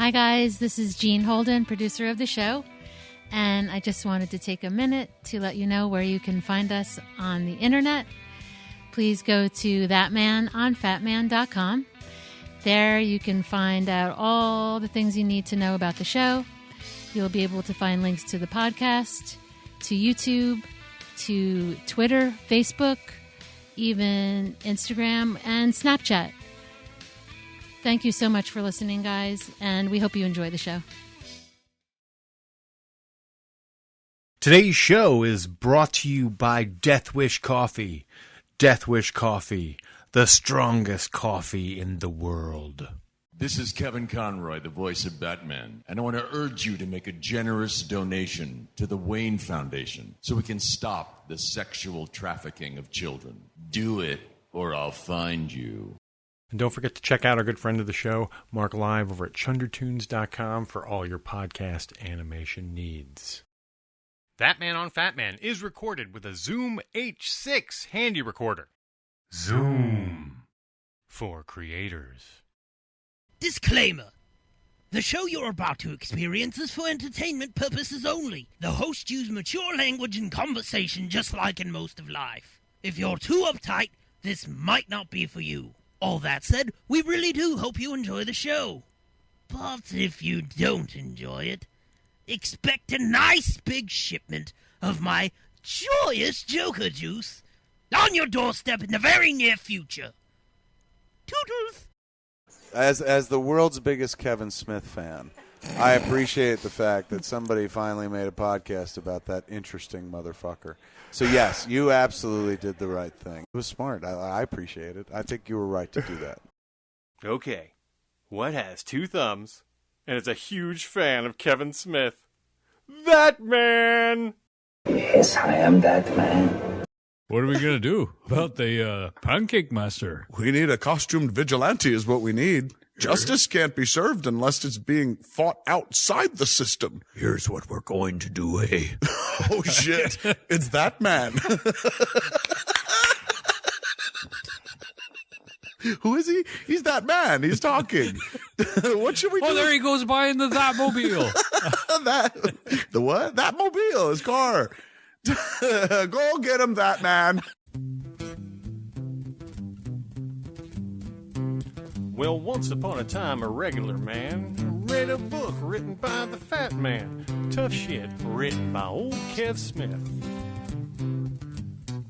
Hi guys, this is Jeanne Holden, producer of the show, and I just wanted to take a minute to let you know where you can find us on the internet. Please go to ThatMan on Fatman.com. There you can find out all the things you need to know about the show. You'll be able to find links to the podcast, to YouTube, to Twitter, Facebook, even Instagram and Snapchat. Thank you so much for listening, guys, and we hope you enjoy the show. Today's show is brought to you by Death Wish Coffee. Death Wish Coffee, the strongest coffee in the world. This is Kevin Conroy, the voice of Batman, and I want to urge you to make a generous donation to the Wayne Foundation so we can stop the sexual trafficking of children. Do it, or I'll find you. And don't forget to check out our good friend of the show, Mark Live, over at chundertunes.com for all your podcast animation needs. ThatMan on Fatman is recorded with a Zoom H6 handy recorder. Zoom. For creators. Disclaimer. The show you're about to experience is for entertainment purposes only. The hosts use mature language and conversation just like in most of life. If you're too uptight, this might not be for you. All that said, we really do hope you enjoy the show. But if you don't enjoy it, expect a nice big shipment of my joyous Joker juice on your doorstep in the very near future. Toodles! As the world's biggest Kevin Smith fan, I appreciate the fact that somebody finally made a podcast about that interesting motherfucker. So, yes, you absolutely did the right thing. It was smart. I appreciate it. I think you were right to do that. Okay, what has two thumbs and is a huge fan of Kevin Smith? ThatMan! Yes, I am ThatMan. What are we going to do about the Pancake Master? We need a costumed vigilante is what we need. Justice can't be served unless it's being fought outside the system. Here's what we're going to do, eh? Oh, shit. It's ThatMan. Who is he? He's ThatMan. He's talking. What should we do? Oh, there he goes by in the Thatmobile. The what? Thatmobile, his car. Go get him, ThatMan. Well, once upon a time, a regular man read a book written by the Fat Man. Tough shit, written by old Kev Smith.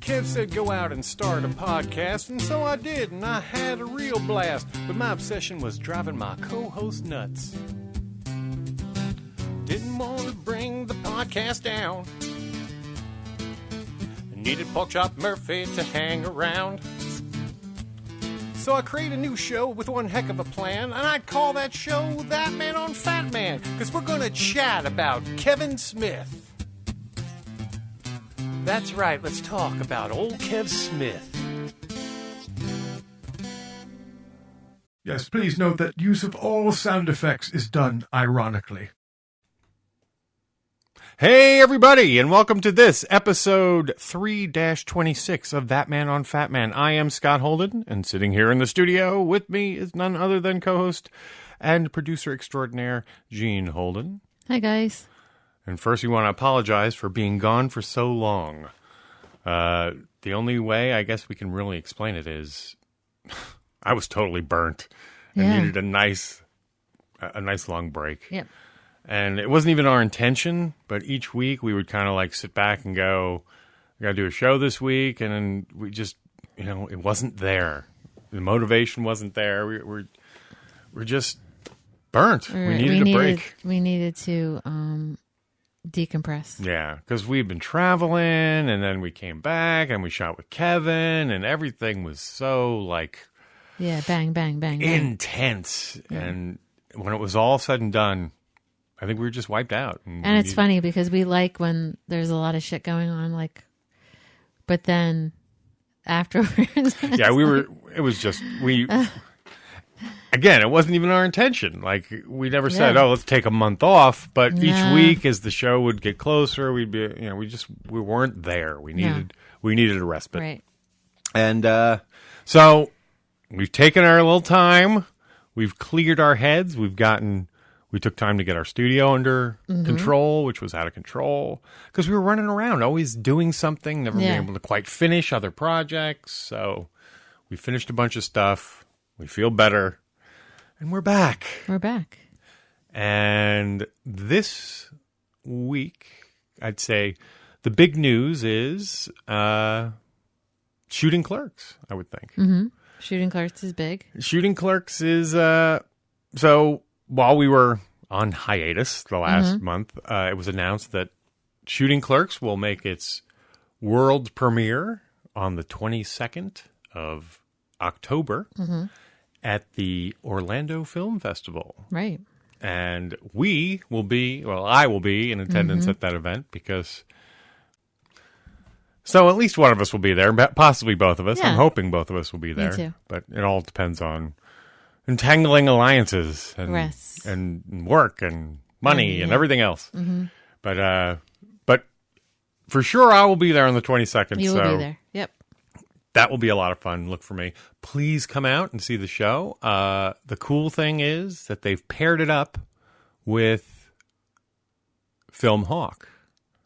Kev said go out and start a podcast, and so I did, and I had a real blast. But my obsession was driving my co-host nuts. Didn't want to bring the podcast down. Needed Porkchop Murphy to hang around. So I created a new show with one heck of a plan, and I'd call that show ThatMan on Fatman, because we're going to chat about Kevin Smith. That's right, let's talk about old Kev Smith. Yes, please note that use of all sound effects is done ironically. Hey, everybody, and welcome to this episode 3-26 of ThatMan on Fatman. I am Scott Holden, and sitting here in the studio with me is none other than co-host and producer extraordinaire Jeanne Holden. Hi, guys. And first, we want to apologize for being gone for so long. The only way I guess we can really explain it is I was totally burnt and needed a nice long break. Yep. And it wasn't even our intention, but each week we would kind of like sit back and go, we got to do a show this week. And then we just, it wasn't there. The motivation wasn't there. We're just burnt. We needed a break. We needed to decompress. Yeah, because we'd been traveling, and then we came back, and we shot with Kevin, and everything was so, like... Yeah, bang, bang, bang, bang. Intense. Yeah. And when it was all said and done... I think we were just wiped out. And it's funny because we like when there's a lot of shit going on, but then afterwards. Yeah, it was just, again, it wasn't even our intention. Like, we never said, let's take a month off. But each week as the show would get closer, we'd be, we weren't there. We needed a respite. Right. And so we've taken our little time. We've cleared our heads. We've We took time to get our studio under control, which was out of control, because we were running around, always doing something, never being able to quite finish other projects. So we finished a bunch of stuff. We feel better. And we're back. We're back. And this week, I'd say the big news is Shooting Clerks, I would think. Mm-hmm. Shooting Clerks is big. Shooting Clerks is... so while we were on hiatus the last month, it was announced that Shooting Clerks will make its world premiere on the 22nd of October at the Orlando Film Festival. Right. And I will be in attendance at that event because... So at least one of us will be there, possibly both of us. Yeah. I'm hoping both of us will be there. Me too. But it all depends on entangling alliances and work and money and everything else. Mm-hmm. But for sure I will be there on the 22nd. You will be there. Yep. That will be a lot of fun. Look for me. Please come out and see the show. The cool thing is that they've paired it up with Film Hawk.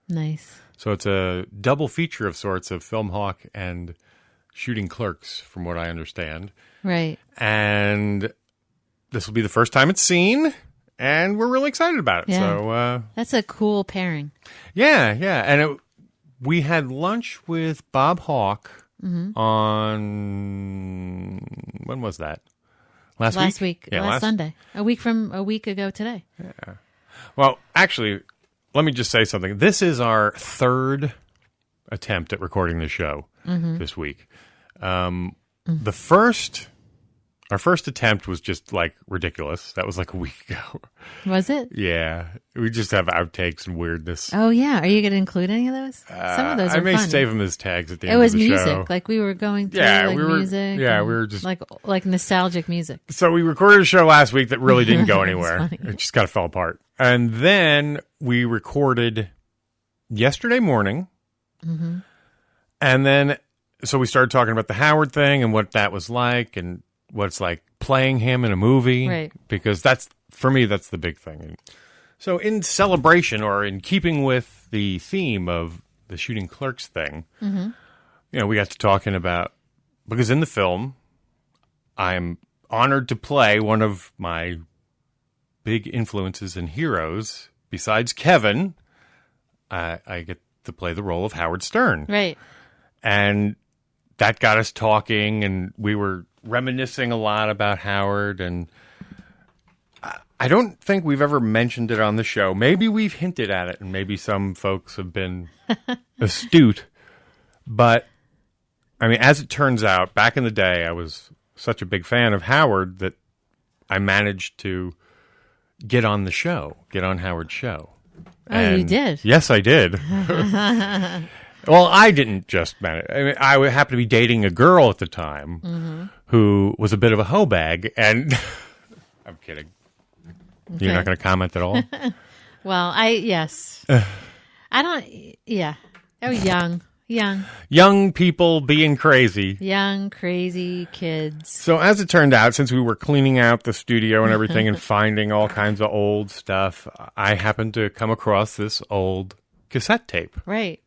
Nice. So it's a double feature of sorts of Film Hawk and Shooting Clerks, from what I understand. Right. And this will be the first time it's seen, and we're really excited about it. Yeah. So that's a cool pairing. Yeah. And we had lunch with Bob Hawke on... When was that? Last week? Yeah, last Sunday. A week ago today. Yeah. Well, actually... Let me just say something. This is our third attempt at recording the show this week. Our first attempt was just like ridiculous. That was like a week ago. Was it? Yeah. We just have outtakes and weirdness. Oh, yeah. Are you going to include any of those? Some of those are I may funny. save them as tags at the It end was of the music. show. Like we were going through music. Yeah, we were just... Like nostalgic music. So we recorded a show last week that really didn't go anywhere. Funny. It just kind of fell apart. And then we recorded yesterday morning. Mm-hmm. And then, so we started talking about the Howard thing and what that was like and what it's like playing him in a movie. Right. Because for me, that's the big thing. So in celebration or in keeping with the theme of the Shooting Clerks thing, we got to talking about, because in the film, I'm honored to play one of my big influences and heroes. Besides Kevin, I get to play the role of Howard Stern. Right. And that got us talking, and we were reminiscing a lot about Howard, and I don't think we've ever mentioned it on the show. Maybe we've hinted at it, and maybe some folks have been astute. But, I mean, as it turns out, back in the day, I was such a big fan of Howard that I managed to get on the show, get on Howard's show. Oh, you did? Yes, I did. Well, I didn't just manage. I mean, I happened to be dating a girl at the time who was a bit of a hoe bag, and I'm kidding. Okay. You're not going to comment at all? Well, yes. I don't, yeah. I was young. Young people being crazy. Young, crazy kids. So as it turned out, since we were cleaning out the studio and everything and finding all kinds of old stuff, I happened to come across this old cassette tape. Right.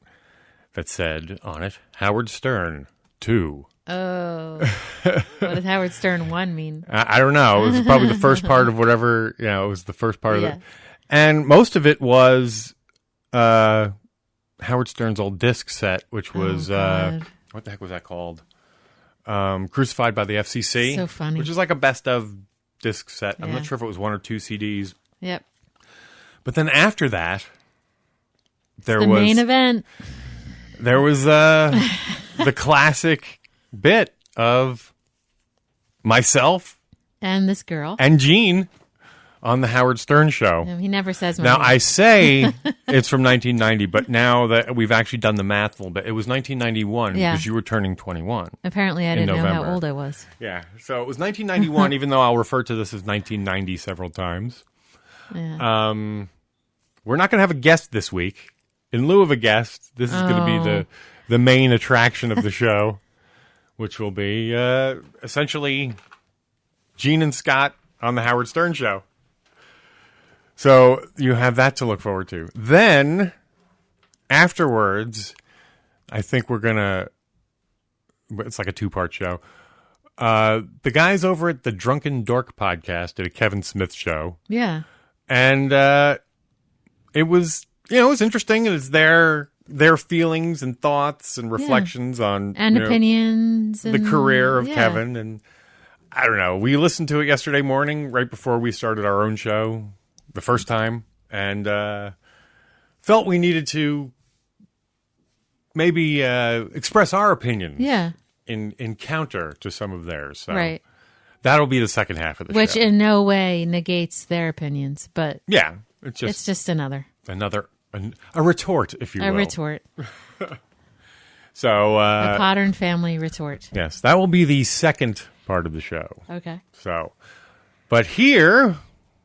That said on it, Howard Stern 2. Oh. What does Howard Stern 1 mean? I don't know. It was probably the first part of whatever, it was the first part of it. And most of it was Howard Stern's old disc set, which was, what the heck was that called? Crucified by the FCC. So funny. Which is like a best of disc set. I'm not sure if it was 1 or 2 CDs. Yep. But then after that, there was... the main event. There was the classic bit of myself. And this girl. And Jeanne on the Howard Stern show. No, he never says my Now, name. I say it's from 1990, but now that we've actually done the math a little bit, it was 1991 because you were turning 21. Apparently, I didn't know how old I was. Yeah, so it was 1991, even though I'll refer to this as 1990 several times. Yeah. We're not going to have a guest this week. In lieu of a guest, this is going to be the main attraction of the show, which will be essentially Jeanne and Scott on the Howard Stern show. So you have that to look forward to. Then, afterwards, I think we're going to... It's like a 2-part show. The guys over at the Drunken Dork podcast did a Kevin Smith show. Yeah. And it was, it was interesting. It was their feelings and thoughts and reflections on... And opinions. The career of Kevin. And I don't know. We listened to it yesterday morning right before we started our own show the first time. And felt we needed to maybe express our opinions. Yeah. In counter to some of theirs. So right. That'll be the second half of the show. Which in no way negates their opinions, but yeah, it's just another a retort, if you will. A retort. So a Potter and Family retort. Yes, that will be the second part of the show. Okay. So, but here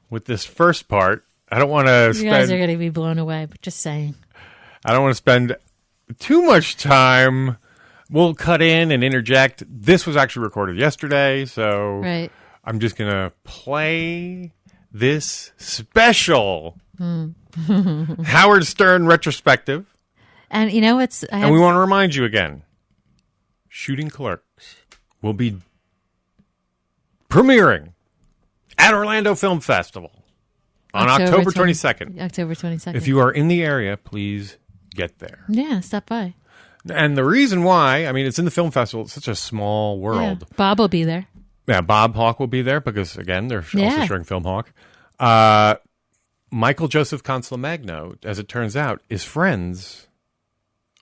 with this first part, I don't want to You guys are going to be blown away, but just saying. I don't want to spend too much time. We'll cut in and interject. This was actually recorded yesterday, so right. I'm just going to play this special Howard Stern retrospective. And you know, and we want to remind you again, Shooting Clerks will be premiering at Orlando Film Festival on October 22nd. October 22nd. If you are in the area, please get there. Yeah, stop by. And the reason why, I mean, it's in the film festival. It's such a small world. Yeah. Bob will be there. Yeah, Bob Hawke will be there because, again, they're also showing Film Hawk. Michael Joseph Consolamagno, as it turns out, is friends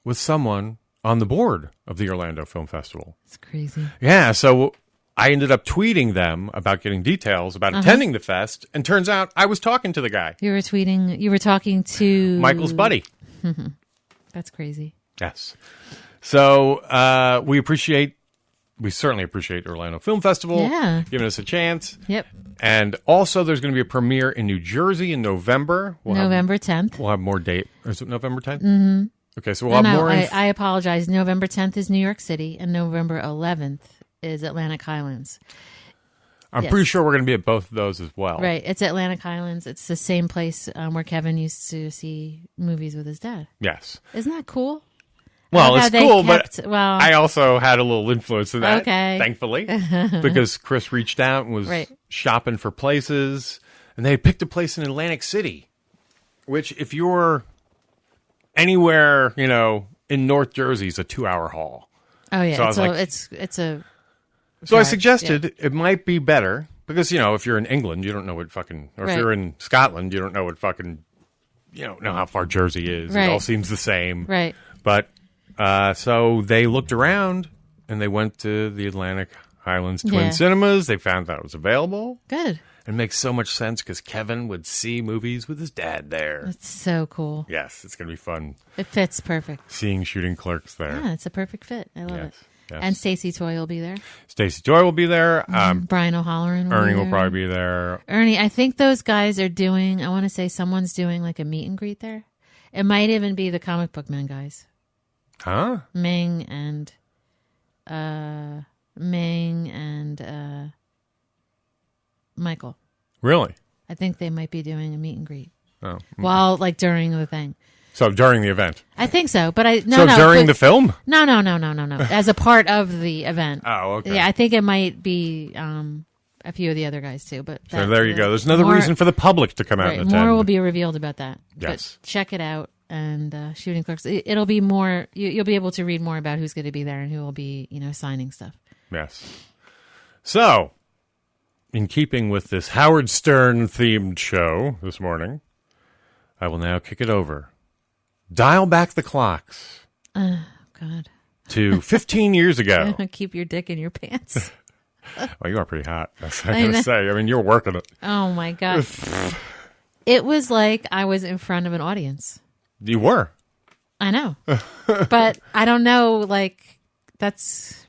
with someone on the board of the Orlando Film Festival. It's crazy. Yeah, so I ended up tweeting them about getting details about attending the fest, and turns out I was talking to the guy. You were talking to... Michael's buddy. That's crazy. Yes. So we certainly appreciate Orlando Film Festival giving us a chance. Yep. And also there's going to be a premiere in New Jersey in November. November 10th. We'll have more date. Is it November 10th? Mm-hmm. Okay, so we'll have more. I apologize. November 10th is New York City, and November 11th is Atlantic Highlands. I'm pretty sure we're going to be at both of those as well. Right. It's Atlantic Highlands. It's the same place where Kevin used to see movies with his dad. Yes. Isn't that cool? Well, it's cool, but I also had a little influence in that, thankfully, because Chris reached out and was shopping for places, and they picked a place in Atlantic City, which if you're anywhere, in North Jersey, is a 2-hour haul. Oh, yeah. So it's a... So I suggested it might be better, because, if you're in England, you don't know what fucking... Or if you're in Scotland, you don't know what fucking... You don't know how far Jersey is. It all seems the same. Right. But... so they looked around and they went to the Atlantic Highlands Twin Cinemas. They found that it was available. Good. It makes so much sense because Kevin would see movies with his dad there. That's so cool. Yes, it's going to be fun. It fits perfect. Seeing Shooting Clerks there. Yeah, it's a perfect fit. I love it. Yes. And Stacey Toy will be there. Stacey Toy will be there. Brian O'Halloran will Ernie be there. will probably be there. Ernie, I think those guys are doing, I want to say someone's doing like a meet and greet there. It might even be the Comic Book Man guys. Huh? Ming and Michael. Really? I think they might be doing a meet and greet. Oh. While during the thing. So during the event. I think so, but during the film? No. As a part of the event. Oh, okay. Yeah, I think it might be a few of the other guys too, but so there you go. There's another reason for the public to come out and attend. More will be revealed about that. Yes. But check it out. And Shooting Clerks, it'll be more. You'll be able to read more about who's going to be there and who will be, signing stuff. Yes. So, in keeping with this Howard Stern themed show this morning, I will now kick it over. Dial back the clocks. Oh God. To 15 years ago. Keep your dick in your pants. Well, you are pretty hot. That's what I'm going to say. I mean, you're working it. Oh my God. It was like I was in front of an audience. You were. I know. But I don't know, that's...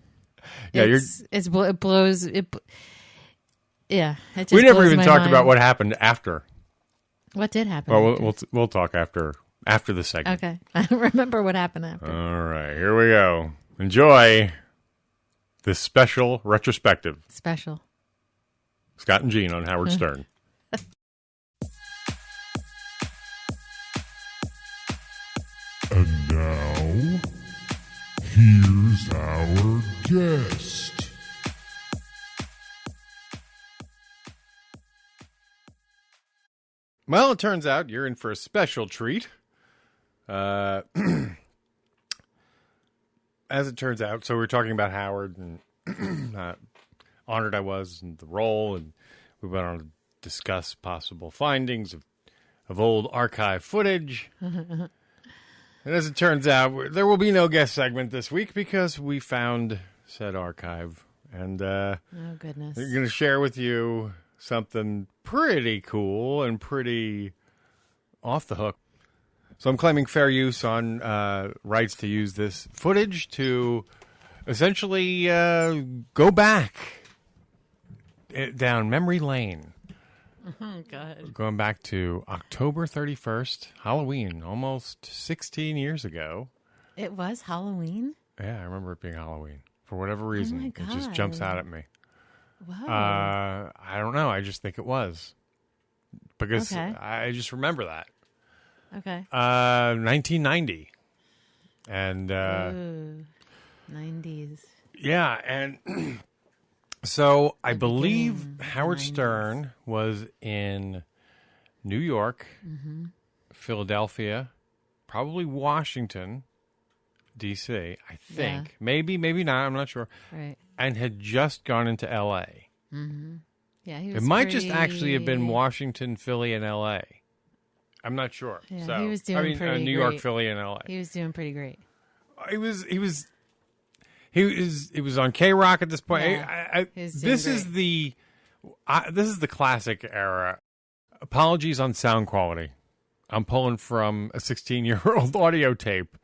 Yeah, it blows... Yeah. It just we never even talked mind. about what happened after. What did happen? Well, we'll talk after the segment. Okay. I don't remember what happened after. All right, here we go. Enjoy this special retrospective. Special. Scott and Jeanne on Howard Stern. Who's our guest? Well, it turns out you're in for a special treat. As it turns out, so we're talking about Howard and honored I was in the role, and we went on to discuss possible findings of old archive footage. And as it turns out, there will be no guest segment this week because we found said archive. And oh, goodness. we're going to share with you something pretty cool and pretty off the hook. So I'm claiming fair use on rights to use this footage to essentially go back down memory lane. Oh, God. Going back to October 31st, Halloween, almost 16 years ago. It was Halloween? Yeah, I remember it being Halloween. For whatever reason, my it just jumps out at me. Wow. I don't know. I just think it was. Because Okay. I just remember that. Okay. 1990. And, Ooh, 90s. yeah, and so I The believe beginning of Howard the 90s. Stern was in New York, Philadelphia, probably Washington, D.C., I think. Yeah. Maybe not. I'm not sure. Right. And had just gone into L.A. Yeah, he was It might just pretty- actually have been Washington, Philly, and L.A. I'm not sure. Yeah, so, he was doing pretty New York, great. Philly, and L.A. He was doing pretty great. He was on K-Rock at this point. Yeah, he was doing This is the classic era. Apologies on sound quality. I'm pulling from a 16-year-old audio tape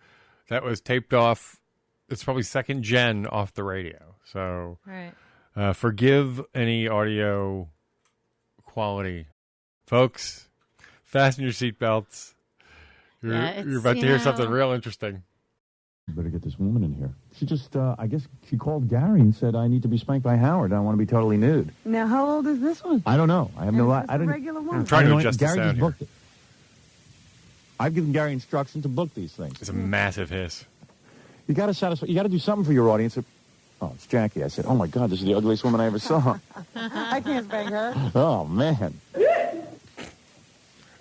that was taped off. It's probably second gen off the radio. So Right. forgive any audio quality, folks. Fasten your seatbelts. You're about to hear something real interesting. You better get this woman in here. She just, I guess she called Gary and said, I need to be spanked by Howard. I want to be totally nude. Now, how old is this one? I don't know. I have no idea. I a didn't. regular one. I'm trying to adjust the Gary sound just here. booked it. I've given Gary instructions to book these things. It's a massive hiss. You got to satisfy. You got to do something for your audience. Oh, it's Jackie. I said, oh my God, this is the ugliest woman I ever saw. I can't spank her. Oh man.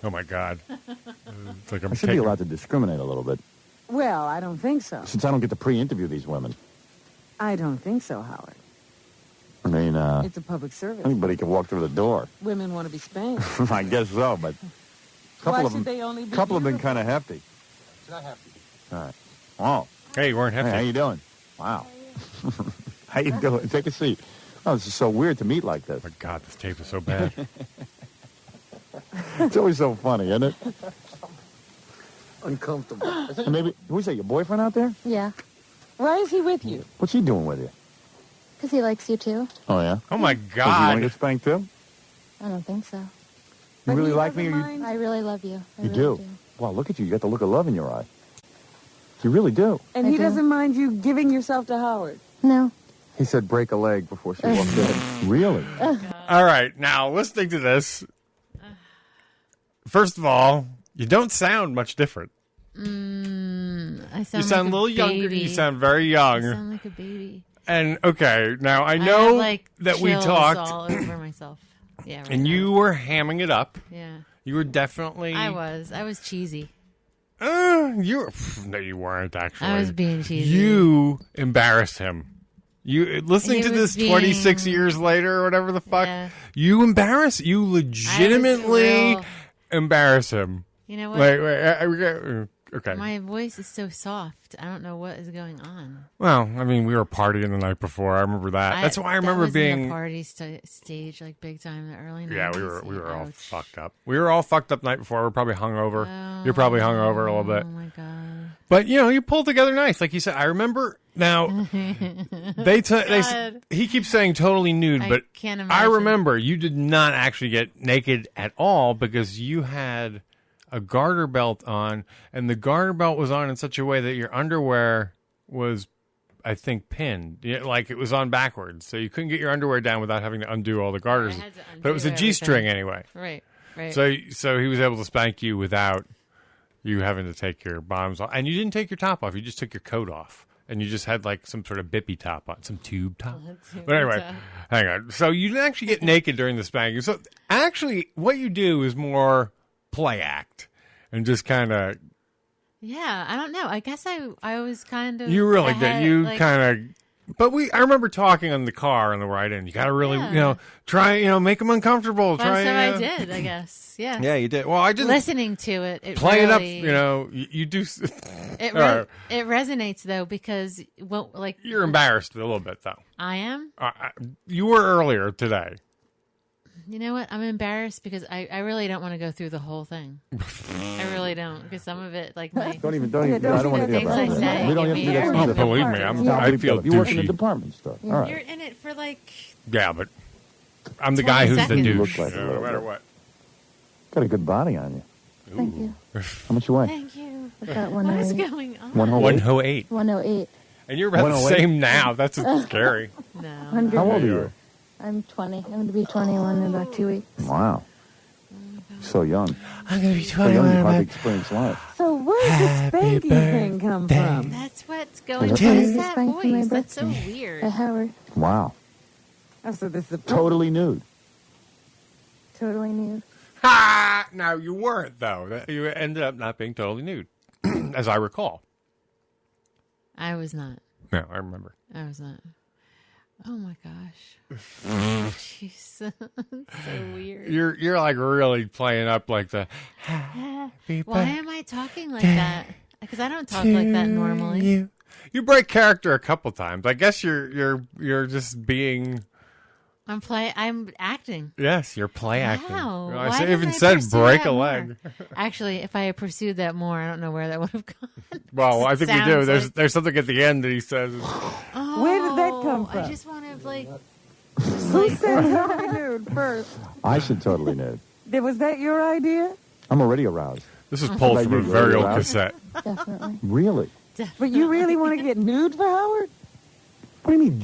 Oh my God! It's like I'm I should be allowed to discriminate a little bit Well, I don't think so. since I don't get to pre-interview these women. I don't think so, Howard. I mean, It's a public service. anybody can walk through the door. Women want to be spanked. I guess so, but a couple Why of should them, they only be couple have been beautiful? kind of hefty. It's not hefty. All right. Oh. Hey, you weren't Hey, hefty. how you doing? Wow. How you doing? Take a seat. Oh, this is so weird to meet like this. Oh my God, this tape is so bad. It's always so funny, isn't it? Uncomfortable. And maybe, who's that, your boyfriend out there? Yeah, Why is he with you? What's he doing with you? because he likes you too. Oh, yeah? Oh my Does he want to God! get spanked too? I don't think so. You But really he like me? Or doesn't you, mind? I really love you. I you really do? Wow, look at you. You got the look of love in your eye. You really do. And I he do. doesn't mind you giving yourself to Howard. No. He said break a leg before she walked in. Really? All right, now listening to this, first of all, you don't sound much different. I sound You sound like a little younger. baby. You sound very I young. sound like a baby. And okay, now I I know have, like, that we chills talked, all over myself. Yeah, right and now. you were hamming it up. Yeah, You were definitely. I was cheesy. You were. No, you weren't actually. I was being cheesy. You embarrassed him. You listening He to was this 26 being- years later or whatever the fuck. Yeah. You embarrass. You legitimately real- embarrass him. You know what? Okay. My voice is so soft. I don't know what is going on. Well, I mean, we were partying the night before. I remember that. That's why I remember that was being. in the party stage, like big time in the early 90s. Yeah, we were all Ouch. fucked up. We were all fucked up the night before. We were probably hungover. You're probably hungover a little bit. Oh my god! But you pulled together nice, like you said. I remember now. He keeps saying totally nude, I but can't I imagine. remember you did not actually get naked at all because you had a garter belt on, and the garter belt was on in such a way that your underwear was, I think, pinned. Like it was on backwards, so you couldn't get your underwear down without having to undo all the garters. I had to But it was a undo G-string everything. anyway. Right. So he was able to spank you without you having to take your bottoms off, and you didn't take your top off. You just took your coat off, and you just had like some sort of bippy top on, some tube top. Tube But anyway, top. hang on. So you didn't actually get naked during the spanking. So actually, what you do is more play act and just kind of. Yeah, I don't know. I guess I was kind of. You really ahead, did. You like, kind of. But I remember talking on the car on the ride in. You got to really, try, make them uncomfortable. Well, Try. so I did, I guess. Yeah. Yeah, you did. Well, I just listening to it. Play really, it up. You do. It All right. it resonates though because You're embarrassed a little bit though. I am. You were earlier today. You know what? I'm embarrassed because I really don't want to go through the whole thing. I really don't because some of it, like my Don't even. I don't want to things I say. We don't have to do that. Oh, believe me, I feel you work in a douchey. department store. All right. You're in it for like. Yeah, but I'm the guy who's the 20 douche. seconds. No matter what. Got a good body on you. Thank you. How much you weigh? Thank you. I've got What is 108. going on? 108. 108. And you're about the 108? same now. That's scary. No. 100. How old are you? I'm 20. I'm going to be 21 in about 2 weeks. Wow. So young. I'm going to be So young, you probably experienced life. So where did the spanking thing come from? That's what's going Is it- on. Is What's it that spanking my voice? That's so birthday? weird. At Howard. Wow. Oh, so this is a Totally nude. Totally nude. Ha! Now you weren't though. You ended up not being totally nude, as I recall. I was not. No, I remember. I was not. Oh my gosh. She's so weird. You're like really playing up like the. Why am I talking like that? Because I don't talk like that normally. You break character a couple times. I guess you're just being. I'm acting. Yes, you're play acting. Wow. You know, Why I didn't even I said pursue break that a more? leg. Actually, if I had pursued that more, I don't know where that would have gone. Well, I think we do. Sounds There's something at the end that he says. Oh, Where did that come from? I just want to like. Who said totally nude first? I said totally nude. Was that your idea? I'm already aroused. This is pulled Like from a you, very old right? cassette. Definitely. Really? But you really want to get nude for Howard? What do you mean?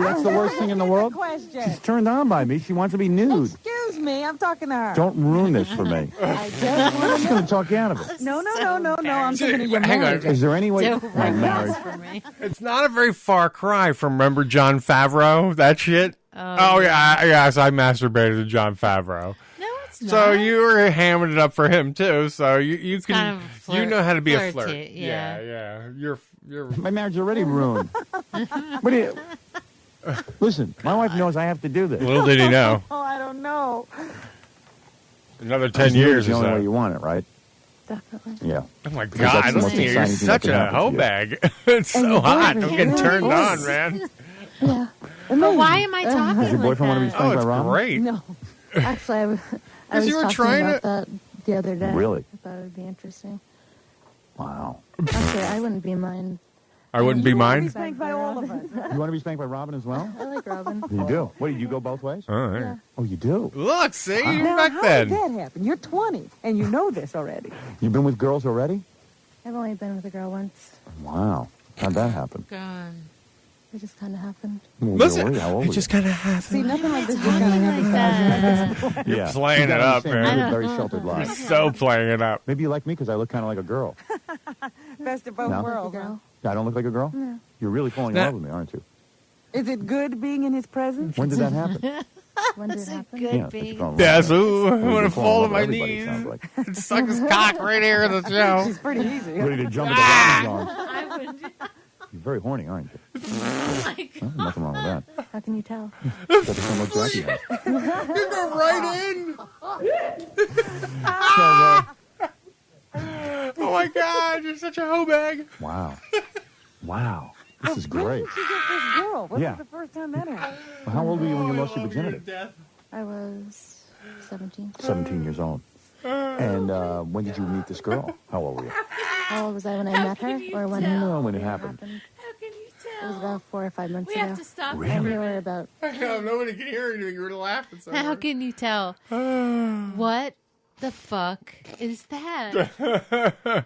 That's the worst thing in the world? Question. She's turned on by me. She wants to be nude. Excuse me, I'm talking to her. Don't ruin this for me. I just want She's going to talk you out of it. No, I'm thinking of your Hang on. marriage. Is there any way? Don't My ruin marriage. this for me. It's not a very far cry from remember John Favreau, that shit. Oh yeah, yes, I masturbated to John Favreau. No, it's not. So you were hammering it up for him too. So you can kind of you know how to be a flirt. flirty, yeah. Yeah. You're My marriage is already ruined. What do you? Listen, my wife knows I have to do this. little did he know. Oh, I don't know. Another 10 years the or only way so. you want it, right? Definitely. Yeah. Oh my Because that's God! the most Listen, you're exciting thing such that can a happen to hoe you. bag. It's so your hot. I'm boyfriend getting really turned on, is. man. Yeah. But why am I talking Does your like boyfriend want to be that? spanked Oh, by it's Robin? great. No. Actually, I was you were talking trying about that the other day. Really? I thought it would be interesting. Wow. Actually, I wouldn't be mine. I wouldn't be Be mine. spanked by all of us. You want to be spanked by Robin as well? I like Robin. You do. What, did you go both ways? Oh, yeah. Yeah. Oh, you do? Look, see, you're Now, back how then. did that happen? You're 20, and you know this already. You've been with girls already? I've only been with a girl once. Wow. How'd that happen? God. It just kind of happened. Well, Listen, how old were you? kind of happened. See, nothing like this is Talking going to like happen. that. Yeah. Playing You it gotta up, understand, man. we live very sheltered lives. So playing it up. Maybe you like me because I look kind of like a girl. Best of both No. worlds. Like a girl. I don't look like a girl? No. You're really falling in That- love with me, aren't you? Is it good being in his presence? When did that happen? When did it happen? Good Yeah, that's being. wrong. Yes, ooh, I Well, want you to fall fall in on love my with everybody, knees sounds like. and suck his cock right here in the show. It's pretty easy. Ready to jump into Robin's arms. I would. You're very horny, aren't you? Oh my Well, nothing wrong with that. How can you tell? Got the same look Jackie has. You go right in. Oh my God, you're such a hoe bag. Wow. Wow. This is When great. did you get this girl? When Yeah. was the first time that happened? Well, how old were you when you lost your virginity? I was 17. 17 years old. And when did you meet this girl? How old were you? How old was I when I met her? Or when No, when it happened. How can you It tell? was about 4 or 5 months We ago. have to stop. Really? And we were about... Nobody can hear anything. You were laughing so How hard. can you tell? What the fuck is that?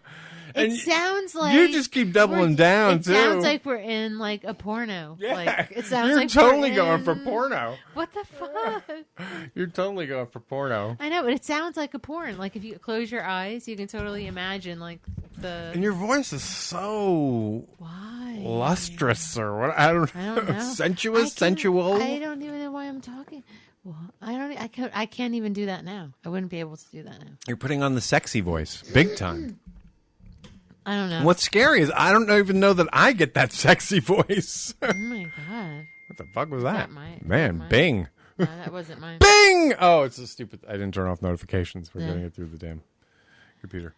And It sounds like you just keep doubling down, it too. sounds like we're in like a porno. Yeah. Like it sounds You're like totally we're going for in- porno. What the fuck? You're totally going for porno. I know, but it sounds like a porn. Like if you close your eyes, you can totally imagine like the. And your voice is so Why? lustrous or what? I don't know. Sensual. I don't even know why I'm talking. Well, I can't even do that now. I wouldn't be able to do that now. You're putting on the sexy voice, big time. I don't know. What's scary is I don't even know that I get that sexy voice. Oh my god! What the fuck was that? Man, Bing. No, that wasn't mine. Bing! Oh, it's a stupid. I didn't turn off notifications. We're getting it through the damn computer.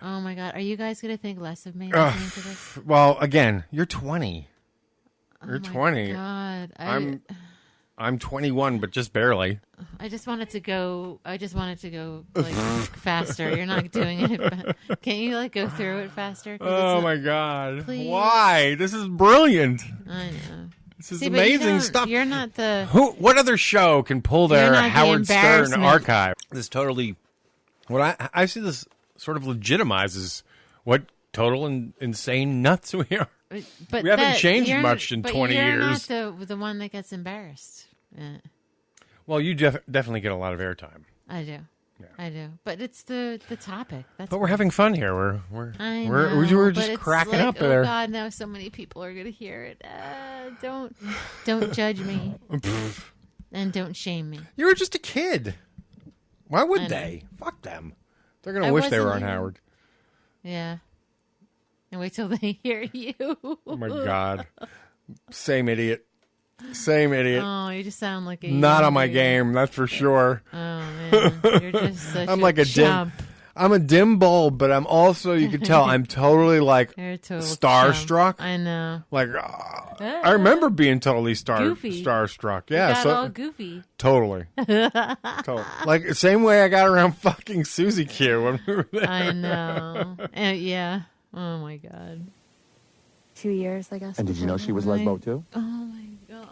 Oh my god! Are you guys gonna think less of me listening to this? Well, again, you're 20. You're 20. God, I'm 21, but just barely. I just want it to go. Like faster. You're not doing it. Can't you like go through it faster? Oh my god! Please. Why? This is brilliant. I know. This is See, amazing stuff. You're not the. What other show can pull their Howard Stern archive? This totally. What I see this sort of legitimizes what total insane nuts we are. But we haven't changed much in 20 years. You're not the one that gets embarrassed. Yeah. Well, you definitely get a lot of airtime. I do. Yeah. I do. But it's the topic. But we're having fun here. We're just cracking like, up there. Oh God, now so many people are going to hear it. Don't judge me. And don't shame me. You were just a kid. Why would they? Fuck them. They're going to wish they were on Howard. Yeah. And wait till they hear you. Oh my God. Same idiot. Oh, you just sound like a not on my game, that's for sure. Oh man, you're just such I'm like a chump. I'm a dim bulb, but I'm also, you can tell, I'm totally like starstruck. Chump. I know. Like I remember being totally starstruck. Yeah, you got all goofy. Totally. Like same way I got around fucking Susie Q when we were there. I know. Yeah. Oh my God. 2 years, I guess. And did you know she was lesbo too? Oh my God.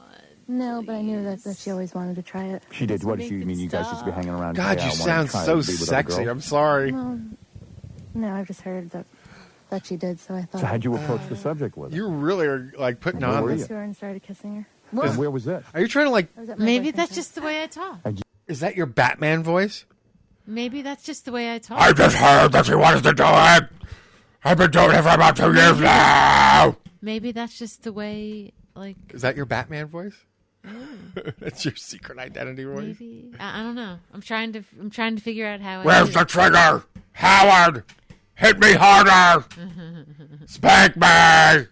No, but I knew that she always wanted to try it. She did. What did you mean? You guys just be hanging around? God, you sound so sexy. I'm sorry. Well, no, I've just heard that she did, so I thought. So how'd you approach the subject with her? You really are like putting on. I went to her and started kissing her. And where was that? Are you trying to like? Maybe that's just the way I talk. Is that your Batman voice? Maybe that's just the way I talk. I just heard that she wanted to do it. I've been doing it for about 2 years now. Maybe that's just the way, like... Is that your Batman voice? That's your secret identity voice? Maybe. I don't know. I'm trying to figure out how... Where's the trigger? Howard! Hit me harder! Spank me! I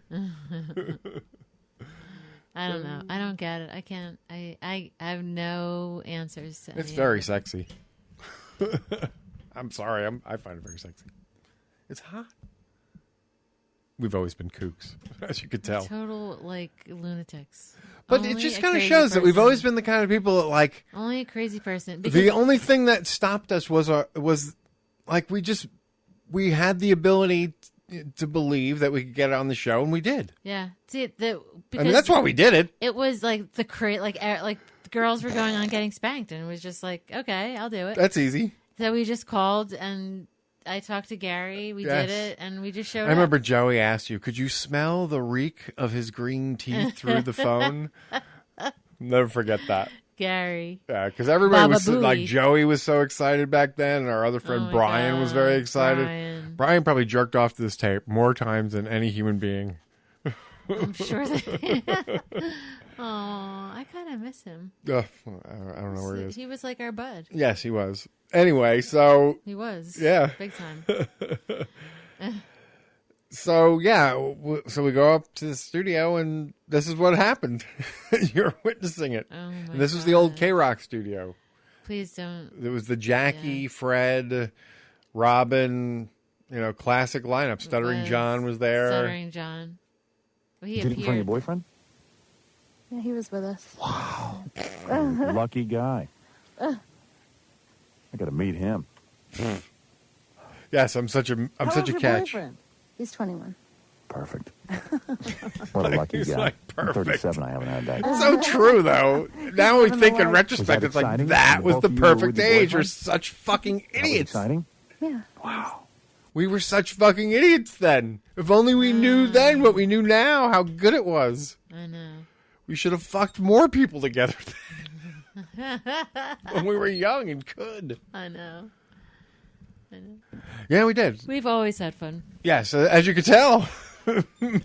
don't know. I don't get it. I can't... I have no answers to It's very sexy. I'm sorry. I find it very sexy. It's hot. We've always been kooks, as you could tell. Total, like, lunatics. But it just kind of shows that we've always been the kind of people that, like... Only a crazy person. The only thing that stopped us was like, we had the ability to believe that we could get it on the show, and we did. Yeah. See, that's why we did it. It was, like, the girls were going on getting spanked, and it was just like, okay, I'll do it. That's easy. So we just called, and... I talked to Gary. We did it, and we just showed up. I remember Joey asked you, could you smell the reek of his green teeth through the phone? Never forget that. Gary. Yeah, because everybody was like, Joey was so excited back then, and our other friend Brian was very excited. Brian probably jerked off to this tape more times than any human being. I'm sure that... Oh, I kind of miss him. I don't know where he is. He was like our bud. Yes, he was. Anyway, so... He was. Yeah. Big time. So, yeah. So we go up to the studio, and this is what happened. You're witnessing it. Oh, my and this was the old K-Rock studio. Please don't. It was the Jackie, Fred, Robin, classic lineup. Stuttering John was there. Stuttering John. Well, he did it in front of your boyfriend? Yeah, he was with us. Wow. Lucky guy. I got to meet him. Yes, I'm such a catch. Boyfriend? He's 21. Perfect. What a lucky guy. Like, perfect. I'm 37. I haven't had that. It's so true, though. Now we think in retrospect, it's like that was the perfect age. We're such fucking idiots. Exciting? Yeah. Wow. We were such fucking idiots then. If only we knew then what we knew now, how good it was. I know. We should have fucked more people together when we were young and could. I know. Yeah, we did. We've always had fun. Yes, as you could tell.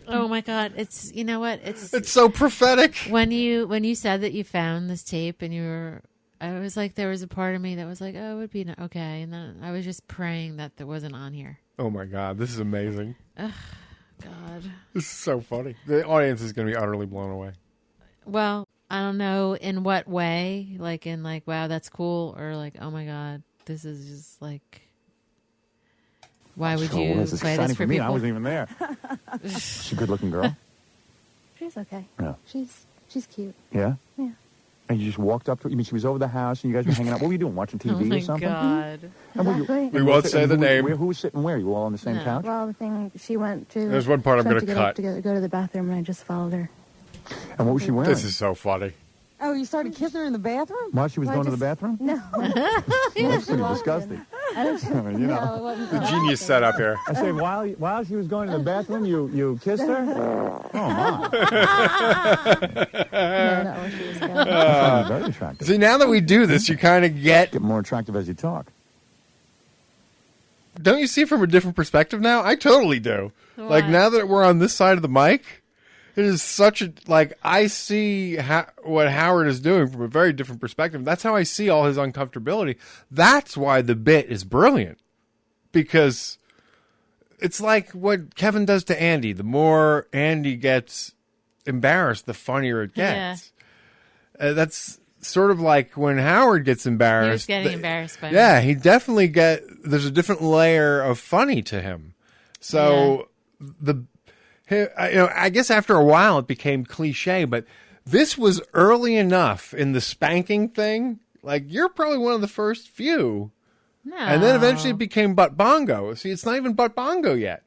Oh my God! It's you know what? It's so prophetic. When you said that you found this tape and I was like, there was a part of me that was like, oh, it would be okay, and then I was just praying that there wasn't on here. Oh my God, this is amazing. Ugh, God, this is so funny. The audience is going to be utterly blown away. Well, I don't know in what way, like in like, wow, that's cool, or like, oh my God, this is just like, why would you play this for me. people? I wasn't even there. She's a good-looking girl. She's okay. Yeah. She's cute. Yeah? Yeah. And you just walked up to her? You mean she was over the house and you guys were hanging out? What were you doing, watching TV or something? Oh, my God. Exactly. We won't say the name. Who was sitting where? You were all on the same couch? Well, the thing, she went to... There's one part I'm going to cut. To go to the bathroom, and I just followed her. And what was she wearing? This is so funny. Oh, you started kissing her in the bathroom? While she was going to the bathroom? No. That's pretty disgusting. The genius setup here. I say, while she was going to the bathroom, you kissed her? Oh, my. No, not when she was going. Very attractive. See, now that we do this, you kind of get more attractive as you talk. Don't you see it from a different perspective now? I totally do. Why? Like, now that we're on this side of the mic, it is such a, like, I see what Howard is doing from a very different perspective. That's how I see all his uncomfortability. That's why the bit is brilliant. Because it's like what Kevin does to Andy. The more Andy gets embarrassed, the funnier it gets. Yeah. That's sort of like when Howard gets embarrassed. He was getting embarrassed by Yeah, me. he definitely there's a different layer of funny to him. So I guess after a while it became cliche, but this was early enough in the spanking thing. Like, you're probably one of the first few. No. And then eventually it became Butt Bongo. See, it's not even Butt Bongo yet.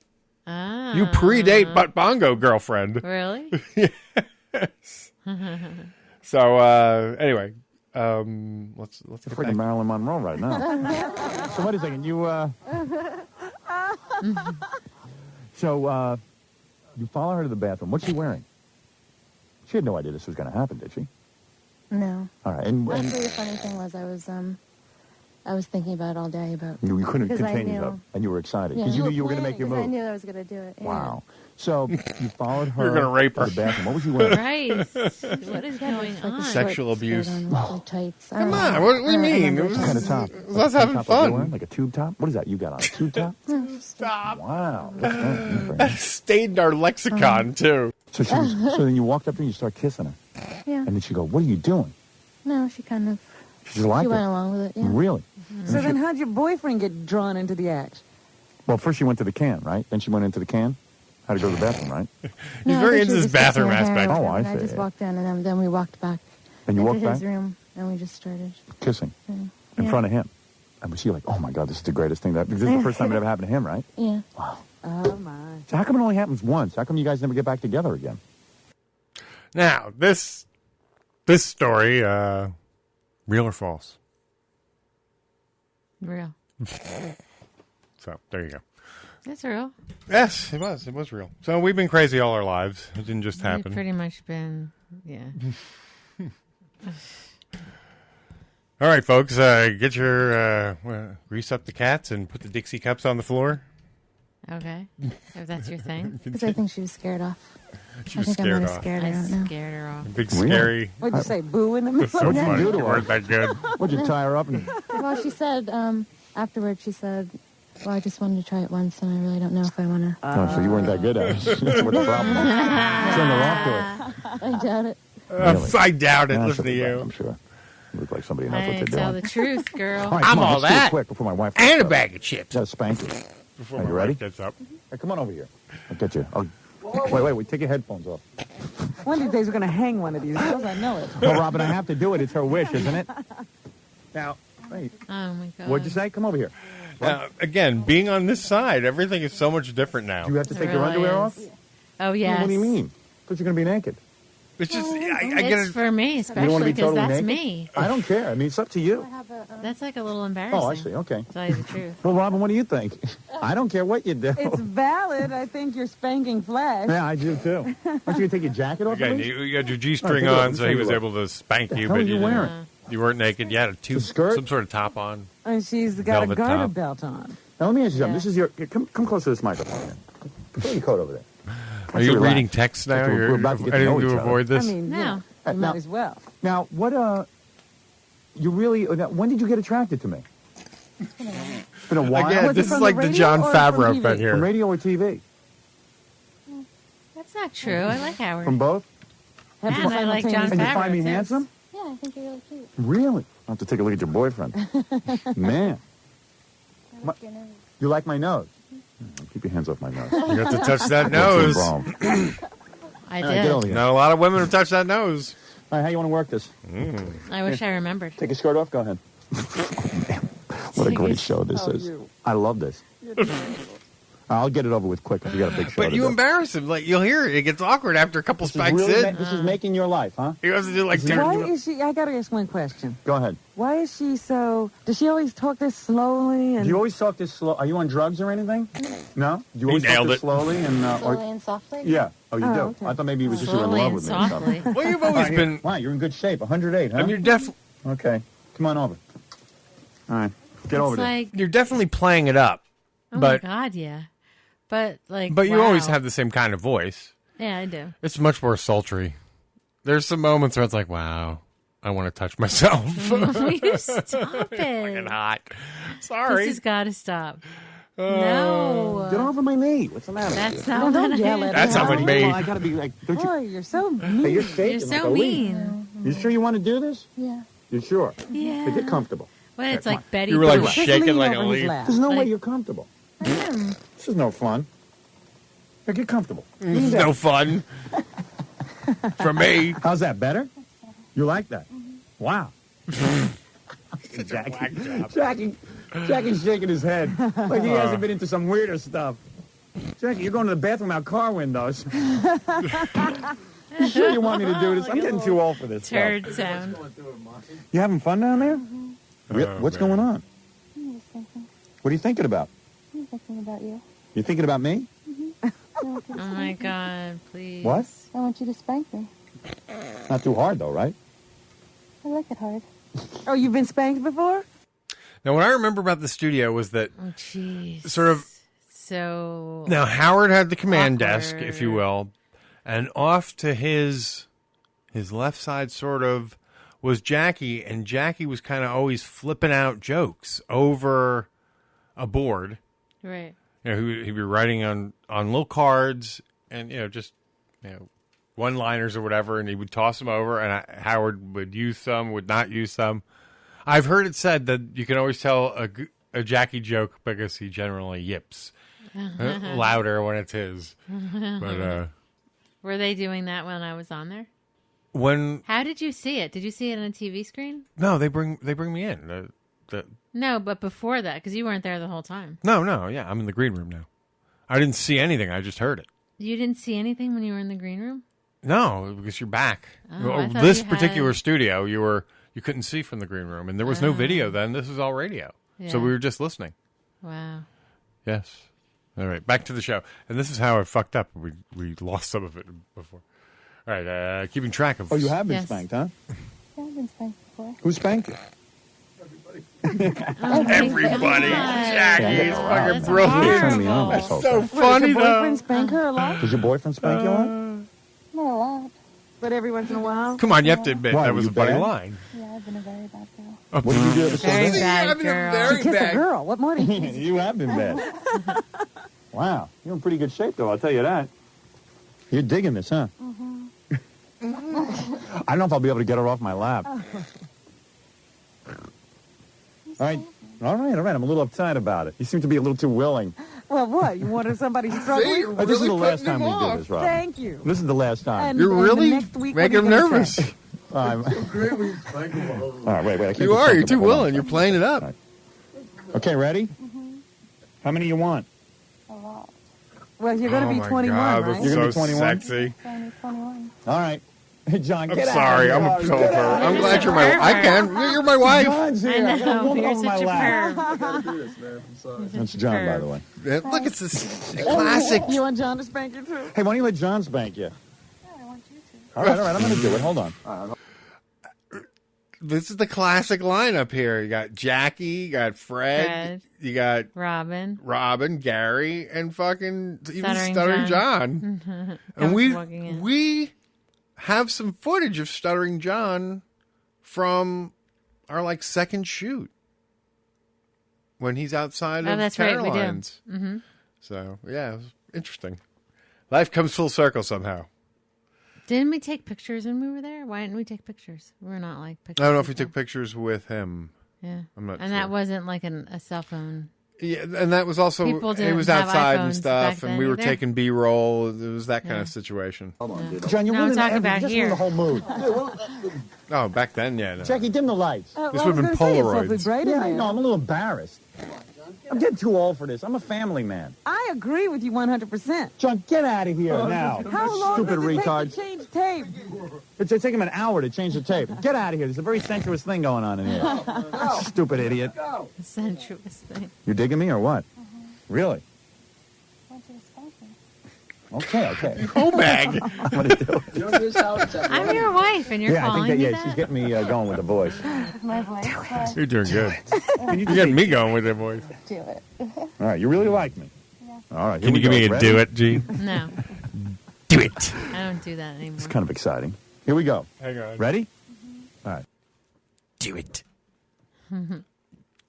Ah. You predate Butt Bongo, girlfriend. Really? Yes. So, anyway, let's get freaking back. Marilyn Monroe right now. So wait a second, you follow her to the bathroom. What's she wearing? She had no idea this was going to happen, did she? No. All right. And actually, the funny thing was, I was thinking about it all day about. you couldn't because contain I knew, yourself, and you were excited Yeah. because you knew you were going to make your because move. I knew I was going to do it. Yeah. Wow. So you followed her. You're gonna rape her. To the bathroom. What was you wearing? Christ. What is going on? Sexual abuse. Tights. Come on, what do you mean? It was What kind of top? Let's having top like you fun. wearing? Like a tube top? What is that? You got on a tube top? Stop. Wow. That stayed in our lexicon, too. So then you walked up to her and you start kissing her. Yeah. And then she go, "What are you doing?" No, she kind of. She just liked She it. went along with it. Yeah. Really? So then how'd your boyfriend get drawn into the act? Well, first she went to the can, right? Then she went into the can. Had to go to the bathroom, right? He's very into this bathroom aspect. Oh, I And I see. just walked in, and then we walked back. And you into walked his back? room, and we just started Kissing in Yeah. front of him. And was she like, "Oh my God, this is the greatest thing that..." This is the first time it ever happened to him, right? Yeah. Wow. Oh, my. So how come it only happens once? How come you guys never get back together again? Now, this story, real or false? Real. So, there you go. It's real. Yes, it was. It was real. So, we've been crazy all our lives. It didn't just happen. We've pretty much been, yeah. All right, folks, get your, grease up the cats and put the Dixie cups on the floor. Okay. If that's your thing. because I think she was scared off. She I was think I scared might have off. scared her. I I don't know. scared her off. Big scary. What'd you say, boo in the middle That's so of that? funny. You weren't that good. What'd you tie her up? And... Well, she said afterwards. She said, "Well, I just wanted to try it once, and I really don't know if I want to." Oh, so you weren't that good at it. That's what the problem is. Send her off to it. I doubt it. Really? I doubt it. Nah, Listen she'll to be back, you. I'm sure. You look like somebody who knows I what they're tell doing. the truth, girl. All right, I'm come on, all let's do it that. quick before my wife. And a bag of chips. Gotta spank you. Before Are my you ready? wife gets up. Hey, come on over here. I'll get you. Wait. Take your headphones off. One of these days we're going to hang one of these girls. I know it. Well, Robin, I have to do it. It's her wish, isn't it? Now, wait. Oh, my God. What'd you say? Come over here. Now, again, being on this side, everything is so much different now. Do you have to It take your really underwear is. off? Oh, yes. What do you mean? Because you're going to be naked. It's just, I It's get it. for me, You don't want to especially be because totally that's naked? me. I don't care. I mean, it's up to you. That's like a little embarrassing. Oh, I see. Okay. To tell you the truth. Well, Robin, what do you think? I don't care what you do. It's valid. I think you're spanking flesh. Yeah, I do too. Aren't you going to take your jacket off? Again, please? you had your G-string All right, on, so he was able to spank you, hell but are you didn't- wearing? You weren't naked. You had a skirt? some sort of top on. And she's got Velvet a garter top. belt on. Now, let me ask you something. This is your... Come close to this microphone. Put your coat over there. Are you reading text now? We're about to get to know each other. Avoid this? I mean, No. you might as well. Now, what, you really, when did you get attracted to me? It's been a while. Again, this is like the John Favreau thing here. From radio or TV? That's not true. I like Howard. From both? And I like John Favreau. And you find me too. handsome? Yeah, I think you're really cute. Really? I'll have to take a look at your boyfriend. Man. I like your nose. You like my nose? Keep your hands off my nose. You got to touch that nose. I All right, did. get over here. Not a lot of women have touched that nose. All right, how you want to work this? I wish I remembered. Take your skirt off? Go ahead. What a great show this is. I love this. I'll get it over with quick if you got a big show But to you do. embarrass him. Like, you'll hear it. It gets awkward after a couple spikes in. This is making your life, huh? He has to do like Why is she? I gotta ask one question. Go ahead. Why is she so? Does she always talk this slowly? And Do you always talk this slow? Are you on drugs or anything? No? Do you always talk nailed this it. slowly? Slowly and softly? Yeah. Oh, you do? okay. I thought maybe it was just you were in Slowly love and with me or softly. something. Well, you've always been. Wow, you're in good shape. 108, huh? I mean, you're Okay. Come on over. All right. Get over It's there. like, you're definitely playing it up. oh but my God, yeah. But like, but you wow. always have the same kind of voice. Yeah, I do. It's much more sultry. There's some moments where it's like, wow, I want to touch myself. Will you stop Fucking it? hot. Sorry. This has got to stop. No. Get over my knee. What's the matter? That's No, not don't what yell I at That's her. how it Well, made. I gotta be like, don't you? Boy, you're so mean. Hey, you're shaking You're so like a leaf. mean. You sure you want to do this? Yeah. You sure? Yeah. Hey, get comfortable. What? It's Come like Betty. You were like Boop. Just shaking lean like a over his leaf. lap. There's no way Like- you're comfortable. I am. This is no fun. Hey, get comfortable. It's no fun. For me. How's that? Better? You like that? Mm-hmm. Wow. Jackie's shaking his head like he hasn't been into some weirder stuff. Jackie, you're going to the bathroom out car windows. You sure you want me to do this? I'm getting too old for this Turd stuff. sound. You having fun down there? Oh, What's man. going on? I'm just thinking. What are you thinking about? I'm thinking about you. You thinking about me? I want you to Oh spank my me. God, please. What? I want you to spank me. Not too hard, though, right? I like it hard. Oh, you've been spanked before? Now, what I remember about the studio was that Oh, jeez. sort of. So. Now, Howard had the command Awkward. desk, if you will, and off to his left side sort of was Jackie, and Jackie was kind of always flipping out jokes over a board. Right. You know, he'd be writing on little cards and, just, one-liners or whatever, and he would toss them over, and Howard would use some, would not use some. I've heard it said that you can always tell a Jackie joke because he generally yips louder when it's his. But Were they doing that when I was on there? when How did you see it? Did you see it on a TV screen? no, they bring me in. No, but before that, because you weren't there the whole time. No, yeah, I'm in the green room now. I didn't see anything. I just heard it. You didn't see anything when you were in the green room? No, because you're back. Oh, I thought This you particular had- studio, you couldn't see from the green room, and there was no video then. This was all radio, so Yeah. we were just listening. Wow. Yes. All right, back to the show, and this is how I fucked up. We lost some of it before. All right, keeping track of. Oh, you have been Yes. spanked, huh? Yeah, I've been spanked before. Who spanked you? Everybody. Jackie is fucking That's brilliant. Turn me on, horrible. this whole So thing. funny Does your boyfriend though. spank her a lot? Does your boyfriend spank you a lot? Not a lot. But every once in a while? Come on, you have to admit Why, that were was you a funny bad? line. Yeah, I've been a very bad girl. What did you do ever Very say? bad girl. To kiss a girl. What more do you You have been bad. Wow, you're in pretty good shape, though. I'll tell you that. You're digging this, huh? I don't know if I'll be able to get her off my lap. All right. I'm a little uptight about it. You seem to be a little too willing. Well, what? You wanted somebody struggling? This is the last time we do this, Rob. Thank you. This is the last time. And- You're and really the next week, making him what are you gonna nervous. say? All right, wait. I can't You get are. You're too comfortable. Hold on. willing. You're playing it up. Okay, ready? How many you want? A lot. Well, you're going to Oh be my 21, God, right? this You're is gonna so be 21? sexy. So I'm 21. All right. Hey, John, I'm get out. sorry. I'm a Get pilfer. out. I'm glad you're my. I can. You're my wife. John's here. I I got a know. woman You're over my such a lap. perv. That's John, by the way. Look, it's this classic. You want John to spank you, too? Hey, why don't you let John spank you? Yeah, I want you to. All right. I'm going to do it. Hold on. this is the classic lineup here. You got Jackie, you got Fred. You got Robin, Gary, and fucking even Stuttering John. And we have some footage of Stuttering John from our like second shoot when he's outside of that's Caroline's. Right, we do. Mm-hmm. So yeah, it was interesting. Life comes full circle somehow. Didn't we take pictures when we were there? Why didn't we take pictures? We're not like pictures. I don't know if we took pictures with him. Yeah, I'm not. And sure. that wasn't like a cell phone. Yeah, and that was also it was outside and stuff, and we were taking B-roll. It was that kind of situation. Hold on, dude. John, you're I'm talking about just here. the whole mood. Oh, back then, yeah. No. Jackie, dim the lights. This would have been Polaroids. Yeah, I know. I'm a little embarrassed. I'm getting too old for this. I'm a family man. I agree with you 100%. John, get out of here now. How long Stupid does it retard. take to change tape? It's taking him an hour to change the tape. Get out of here. There's a very sensuous thing going on in here. Stupid idiot. A sensuous thing. You digging me or what? Really? Okay. Home bag. I'm going to do it. I'm your wife, and you're calling me that? She's getting me going with the voice. My voice. You're doing good. You're getting me going with that voice. Do it. All right, you really like me. Yeah. All right. Can you give me a do it, G? No. Do it. I don't do that anymore. It's kind of exciting. Here we go. Hang on. Ready? All right. Do it.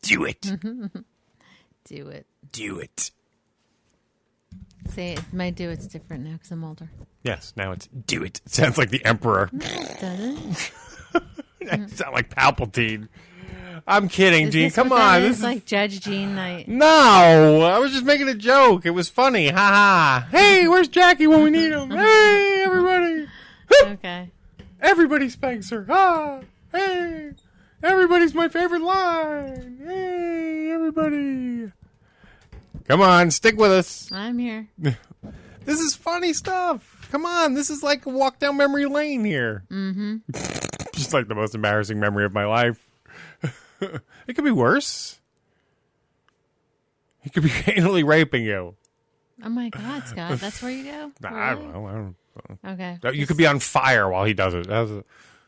Do it. Do it. Do it. Say it. My do it's different now because I'm older. Yes, now it's do it. It sounds like the Emperor. No, it doesn't. It sounds like Palpatine. I'm kidding, Is Gene. this Come what on. that This is like Judge Jean night. No, I was just making a joke. It was funny. Ha ha. Hey, where's Jackie when we need him? Hey, everybody. Okay. Everybody spanks her. Ah. Hey. Everybody's my favorite line. Hey, everybody. Come on, stick with us. I'm here. This is funny stuff. Come on, this is like a walk down memory lane here. Mm-hmm. Just like the most embarrassing memory of my life. It could be worse. He could be anally raping you. Oh my God, Scott, that's where you go? Nah, Really? I don't know. Okay. You could be on fire while he does it.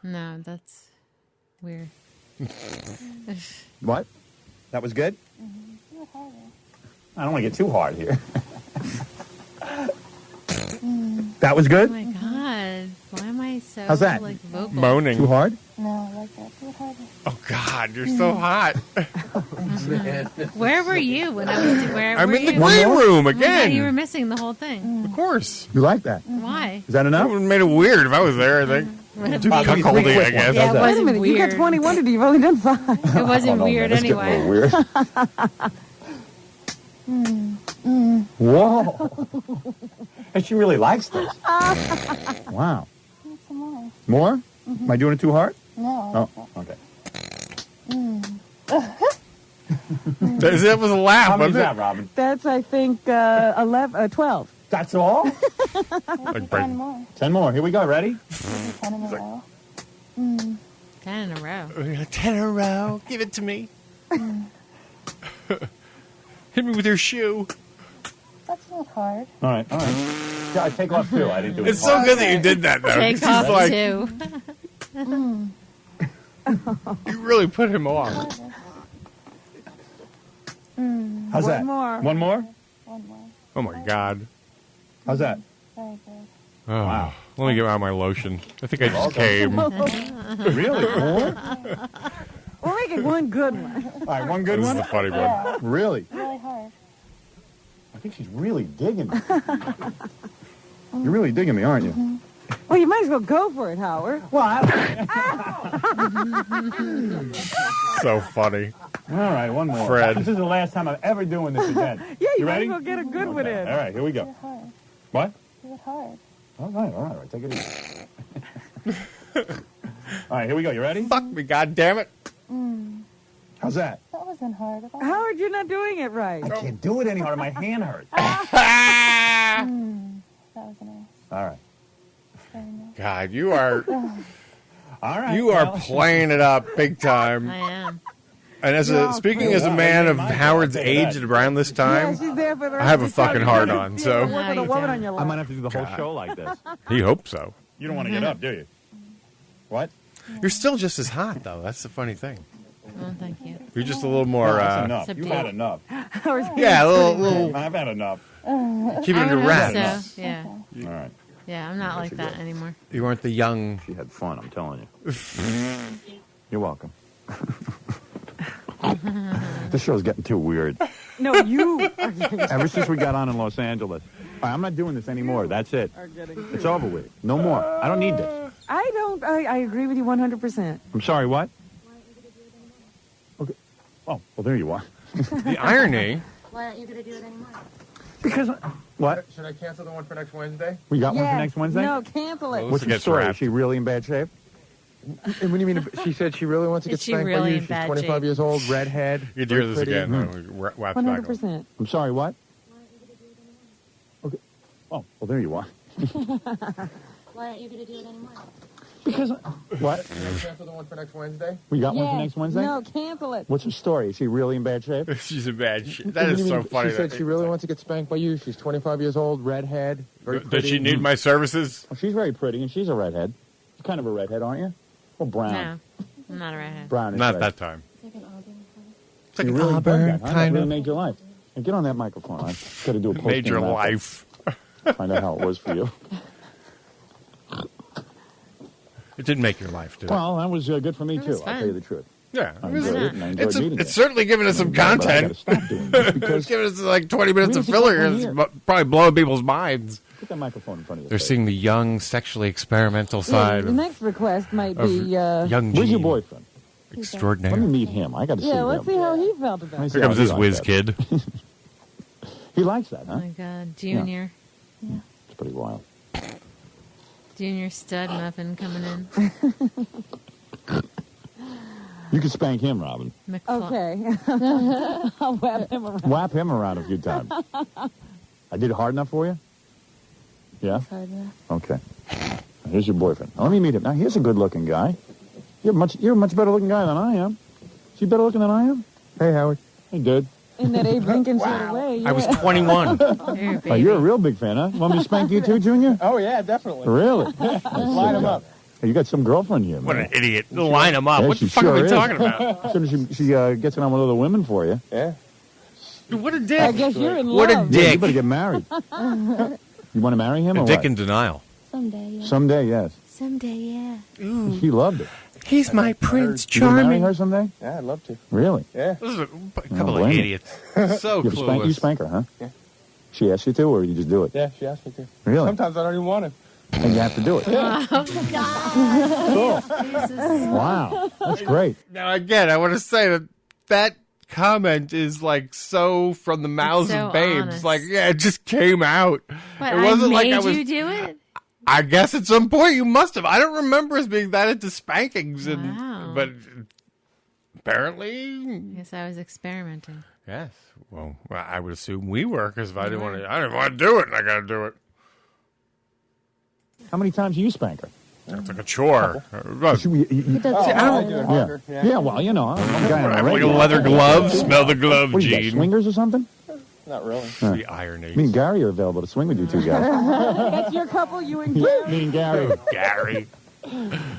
No, that's weird. What? That was good? I don't want to get too hard here. That was good? Oh my God, why am I so How's that? like vocal? Moaning. Too hard? No, I like that. Do it harder. Oh God, you're so hot. Where were you when I was? Where I'm were in the you? green room Oh my God, again. you were missing the whole thing. Of course. You like that? Why? Is that enough? It would have made it weird if I was there, I think. It Cuckolding, I guess. Yeah, it Wait a wasn't minute, you weird. got 21 today. You've only done 5. It wasn't Oh, no, weird man, it's getting a anyway. little weird. Whoa. And she really likes this. Wow. Need some more. More? Am I doing it too hard? No. Oh, okay. That was a laugh, How many is wasn't that, Robin? That's, I think, 12. That's all? Like 10 more. 10 more. Here we go. Ready? 10 in a row. 10 in a row. 10 in a row. Give it to me. Hit me with your shoe. That's not hard. All right. Yeah, I take off 2. I didn't do it. It's so good that you did that, though. Take 'cause off he's like, 2. you really put him off. How's that? One more. One more? One more. Oh, my God. How's that? Very good. Oh, Wow. Let me get out my lotion. I think I just came. Really? More? We're making one good one. All right, one good This one? is the funny one. Really? Really hard. I think she's really digging me. You're really digging me, aren't you? Well, you might as well go for it, Howard. Well, So funny. all right, one more. Fred. This is the last time I'm ever doing this again. Yeah, you ready? might as well get a good one in. All right, here we Do go. it hard. What? Do it hard. All right. Take it easy. All right, here we go. You ready? Fuck me, God damn it. How's that? That wasn't hard at all. Howard, you're not doing it right. I can't do it any harder. My hand hurts. That was nice. All right. Very nice. God, you are All right. you are well, playing it up big time. I am. And as a speaking as a man of Howard's age at around this Yeah, time, she's there for the I have a rest of the fucking time. hard on. So Work with a woman on your I lap. might have to do the whole show like this. he hopes so. You don't want to get up, do you? What? You're still just as hot, though. That's the funny thing. Oh, thank you. You're just a little more. That's enough. Subdued. You've had enough. Yeah, a little. I've had enough. Keep it under wraps. So, yeah. All right. Yeah, I'm not like that anymore. You weren't the young. She had fun, I'm telling you. You're welcome. This show's getting too weird. No, you are getting... Ever since we got on in Los Angeles. All right, I'm not doing this anymore. That's it. It's over with. No more. I don't need this. I agree with you 100%. I'm sorry, what? Okay. Oh, well, there you are. The irony. Why aren't you going to do it anymore? Because... What? Should I cancel the one for next Wednesday? We got one for next Wednesday? No, cancel it. What's the story? Is she really in bad shape? And what do you mean? She said she really wants to get spanked by you. She's 25 years old, redhead. You'd hear this again. 100%. I'm sorry, what? Okay. Oh, well, there you are. Why aren't you going to do it anymore? Because... What? Should I cancel the one for next Wednesday? We got one for next Wednesday? No, cancel it. What's her story? Is she really in bad shape? She's in bad shape. That is so funny. She said she really wants to get spanked by you. She's 25 years old, redhead. Very pretty. Does she need my services? Well, she's very pretty, and she's a redhead. You're kind of a redhead, aren't you? Well, brown. No, I'm not a redhead. Brown is Not red. that time. It's like an auburn color. It's like You an really auburn, dug that, huh? That kind really of. made your life. Now, get on that microphone. I've got to do a post Made your life. Find out how it was for you. It did make your life, did it? Well, that was good for me, It was too. I'll fun. tell you the truth. Yeah. I enjoyed it, and I enjoyed meeting It's you. certainly giving us some But I content. gotta stop doing this because It's giving us like 20 minutes of We need to filler. get one It's here. probably blowing people's minds. Put that microphone in front of you. They're seeing the young, sexually experimental side The next request might of be... young Where's your Jeanne. Let Let me Extraordinaire. meet him. I got to see him. let's see how he felt about it. Here comes this whiz kid. He likes that, Oh huh? my God, Junior. It's pretty wild. Junior stud muffin coming in. You can spank him, Robin. Okay. I'll wrap him around. Whap him around a few times. I did it hard enough for you? Yeah? Hard enough. Okay. Here's your boyfriend. Now, let me meet him. Now, here's a good-looking guy. You're a much better-looking guy than I am. Is he better-looking than I am? Hey, Howard. Hey, dude. In that Abe Lincoln sort of way. I was 21. Oh, you're a real big fan, huh? Want me to spank you too, Junior? Oh, yeah, definitely. Really? Line him up. Hey, you got some girlfriend here, man. What an idiot. Line him up. Yeah, What the she fuck sure are we is. talking about? As soon as she gets it on with other women for you. Yeah. Dude, what a dick. I guess you're in What a love. Yeah, you dick. better get married. You want to marry him or A dick what? in denial. Someday, yeah. Someday, yes. Someday, yeah. She loved it. He's my Prince You gonna marry Charming. her someday? Yeah, I'd love to. Really? Yeah. This is a couple of blame you. idiots. So You clueless. spank her, huh? Yeah. She asked you to, or you just do it? Yeah, she asked me to. Really? Sometimes I don't even want to. And you have to do it. Wow. That's great. Now, again, I want to say that comment is like so from the mouths so of babes. honest. Like, yeah, it just came out. What, It wasn't I like made I was. you do it? I guess at some point you must have. I don't remember us being that into spankings, Wow. but apparently, Yes, I was experimenting. yes. Well, I would assume we were because if I didn't want to do it, and I got to do it. How many times do you spank her? It's like a chore. He does it I hard. do it harder. Yeah, well, you know, I'm a guy on I a have like a radio. leather glove. Smell the glove, What do you got, Gene. swingers or something? Not really. The irony. Me and Gary are available to swing with you two guys. That's your couple, you and Gary. Me and Gary. Gary.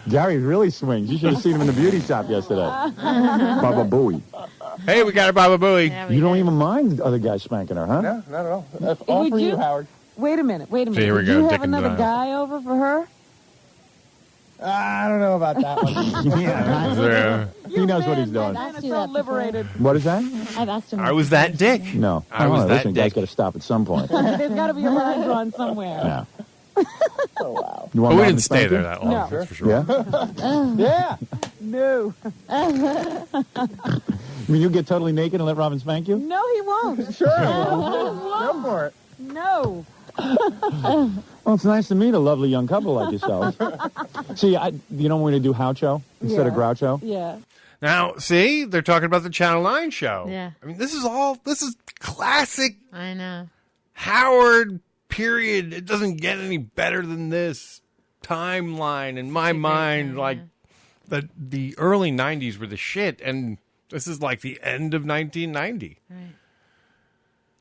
Gary really swings. You should have seen him in the beauty shop yesterday. Baba Booey. Hey, we got a Baba Booey. Yeah, we You don't did. even mind other guys spanking her, huh? No, not at all. That's all Would for you, you- Howard. Wait a minute. So here we Did go, you dick have and another denial. guy over for her? I don't know about that one. Yeah. He knows what he's doing. I've asked you so that before. liberated. What is that? I've asked him. I was that dick. No. I was that Listen, guys dick. got to stop at some point. There's got to be a line drawn somewhere. Yeah. Oh, wow. You But want we Robin didn't to stay spank there you? that long, No. that's for sure. Yeah? Yeah. No. I mean, you get totally naked and let Robin spank you? No, he won't. Sure. No, Go for it. No. Well, it's nice to meet a lovely young couple like yourself. See, you know when we do Houcho instead of Yeah. Groucho? Yeah. Now, see, they're talking about the Channel 9 show. Yeah. I mean, this is classic I know. Howard, period. It doesn't get any better than this timeline in my mind. time, Like, the early 90s were the shit, and this is like the end of 1990. Right.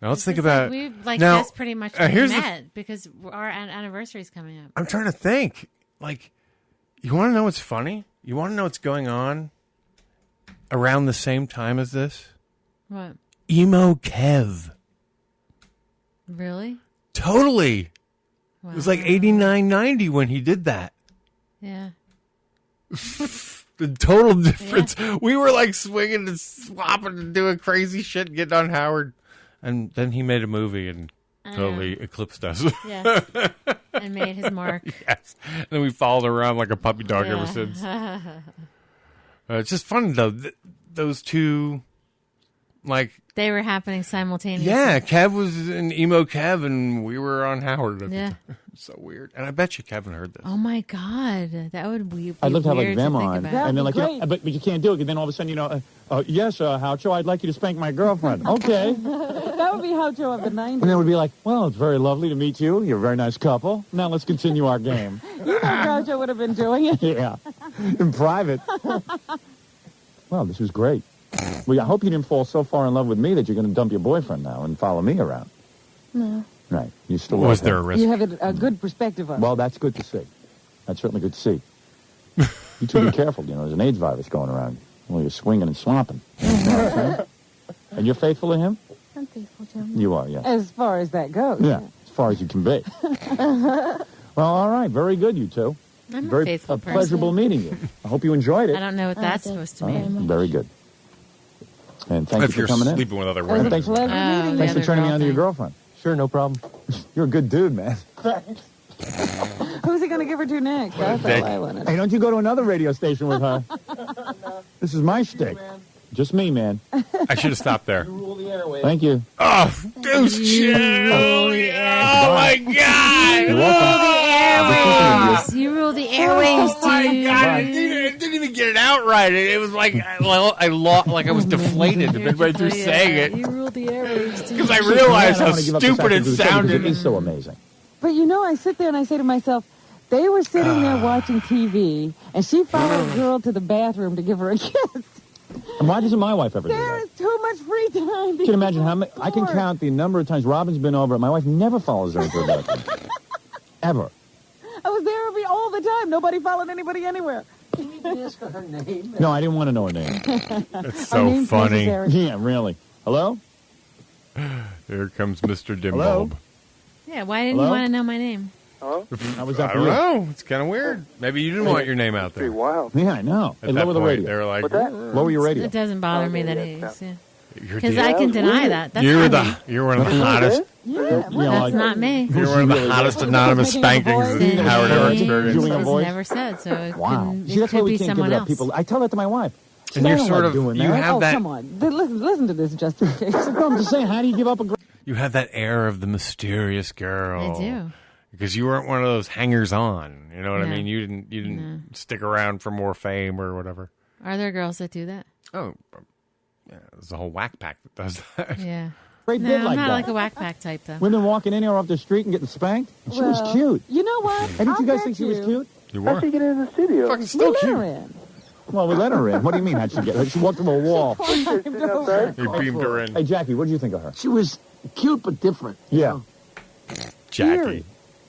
Now, let's think It's about... like we've now, just pretty much here's the met because our anniversary's coming up. I'm trying to think. Like, You want to know what's funny? You want to know what's going on around the same time as this? What? Emo Kev. Really? Totally. Wow. It was like 89, 90 when he did that. Yeah. The total difference. Yeah. We were like swinging and swapping and doing crazy shit, getting on Howard. And then he made a movie and totally eclipsed us. Yeah. And made his mark. Yes. And then we followed around like a puppy dog ever since. It's just fun, though. Those two, like... They were happening simultaneously. Yeah, Kev was in Emo Kev, and we were on Howard. Yeah. So weird. And I bet you Kevin heard this. Oh, my God. That would be I'd love to have, like, weird them to think on. about. And then, like, you know, but you can't do it. And then all of a sudden, you know, yes, Howcho, I'd like you to spank my girlfriend. Okay. That would be Howcho of the 90s. And then it would be like, well, it's very lovely to meet you. You're a very nice couple. Now let's continue our game. You know Howcho would have been doing it. Yeah. In private. Well, this was great. Well, I hope you didn't fall so far in love with me that you're going to dump your boyfriend now and follow me around. No. Right. You still was there a risk? You have a good perspective on it. Well, that's good to see. That's certainly good to see. You two be careful. You know, there's an AIDS virus going around. Well, you're swinging and swamping. You know what I'm saying? And you're faithful to him? I'm faithful to him. You are, yeah. As far as that goes. Yeah, as far as you can be. Well, all right. Very good, you two. I'm very a faithful person. Pleasurable meeting you. I hope you enjoyed it. I don't know what that's supposed to mean. Very good. And thank you for coming in. If you're sleeping with other women. Thanks for turning me on to your girlfriend. Sure, no problem. You're a good dude, man. Who's he going to give her to next? That's all I want to know. Hey, don't you go to another radio station with her. This is my shtick. Just me, man. I should have stopped there. Thank you. Oh, Deuce Chill. Oh, my God. You're welcome. You rule the airwaves, dude. Oh, my God. I didn't even get it out right. It was like I was deflated midway through saying it. You rule the airwaves, dude. Because I realized how stupid it sounded. It is so amazing. But you know, I sit there and I say to myself, they were sitting there watching TV, and she followed a girl to the bathroom to give her a kiss. And why doesn't my wife ever do that? There is too much free time. Can you imagine how many? I can count the number of times Robin's been over, and my wife never follows her into the bathroom. Ever. I was there all the time. Nobody followed anybody anywhere. Can you even ask her her name? No, I didn't want to know her name. That's so funny. Yeah, really. Hello? Here comes Mr. Dimbulb. Hello? Yeah, why didn't you want to know my name? Hello? I don't know. It's kind of weird. Maybe you didn't want your name out there. Pretty wild. Yeah, I know. At Hey, that lower the point, radio. they were like, Lower your radio. It doesn't bother me that he's... You're Because I can deny that. That's you're not me. one of the hottest. Yeah, that's not me. You're one of the hottest anonymous spankings that Howard ever experienced. Doing a It was voice? never said, so it, Wow. couldn't, See, it that's why could we be can't give someone it up. else. People, I tell that to my wife. And I you're don't sort like of, doing you that. have that. Come on. Listen to this just in case. No, I'm just saying, how do you give up a girl? You have that air of the mysterious girl. I do. Because you weren't one of those hangers-on. You know what I No. mean? You didn't stick around for more fame or whatever. Are there girls that do that? Oh, yeah. There's a whole whack pack that does that. Yeah. Great No, bit I'm like not that. like a whack pack type, though. Women walking in here off the street and getting spanked. And she was cute. You know what? Hey, didn't you guys think she was cute? You were. Get in the studio. Fucking still We let cute. her in. Well, we let her in. What do you mean, how'd she get her? She walked through a wall. You beamed her in. Hey, Jackie, what did you think of her? She was cute but different. you Yeah. know? Jackie.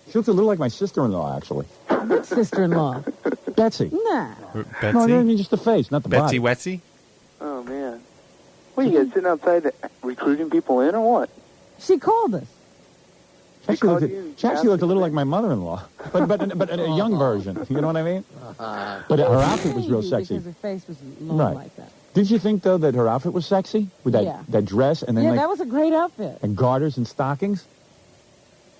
She looks a little like my sister-in-law, actually. What sister-in-law? Betsy. Nah. Betsy? No, I mean just the face, not the Betsy body. Wetsy? Oh, man. What, you guys sitting outside recruiting people in or what? She called us. She actually looked a little like my mother-in-law, but a young version. You know what I mean? But her outfit was real sexy. Because her face was long Right. like that. Did you think though that her outfit was sexy with that dress and then Yeah, like that was a great outfit. and garters and stockings?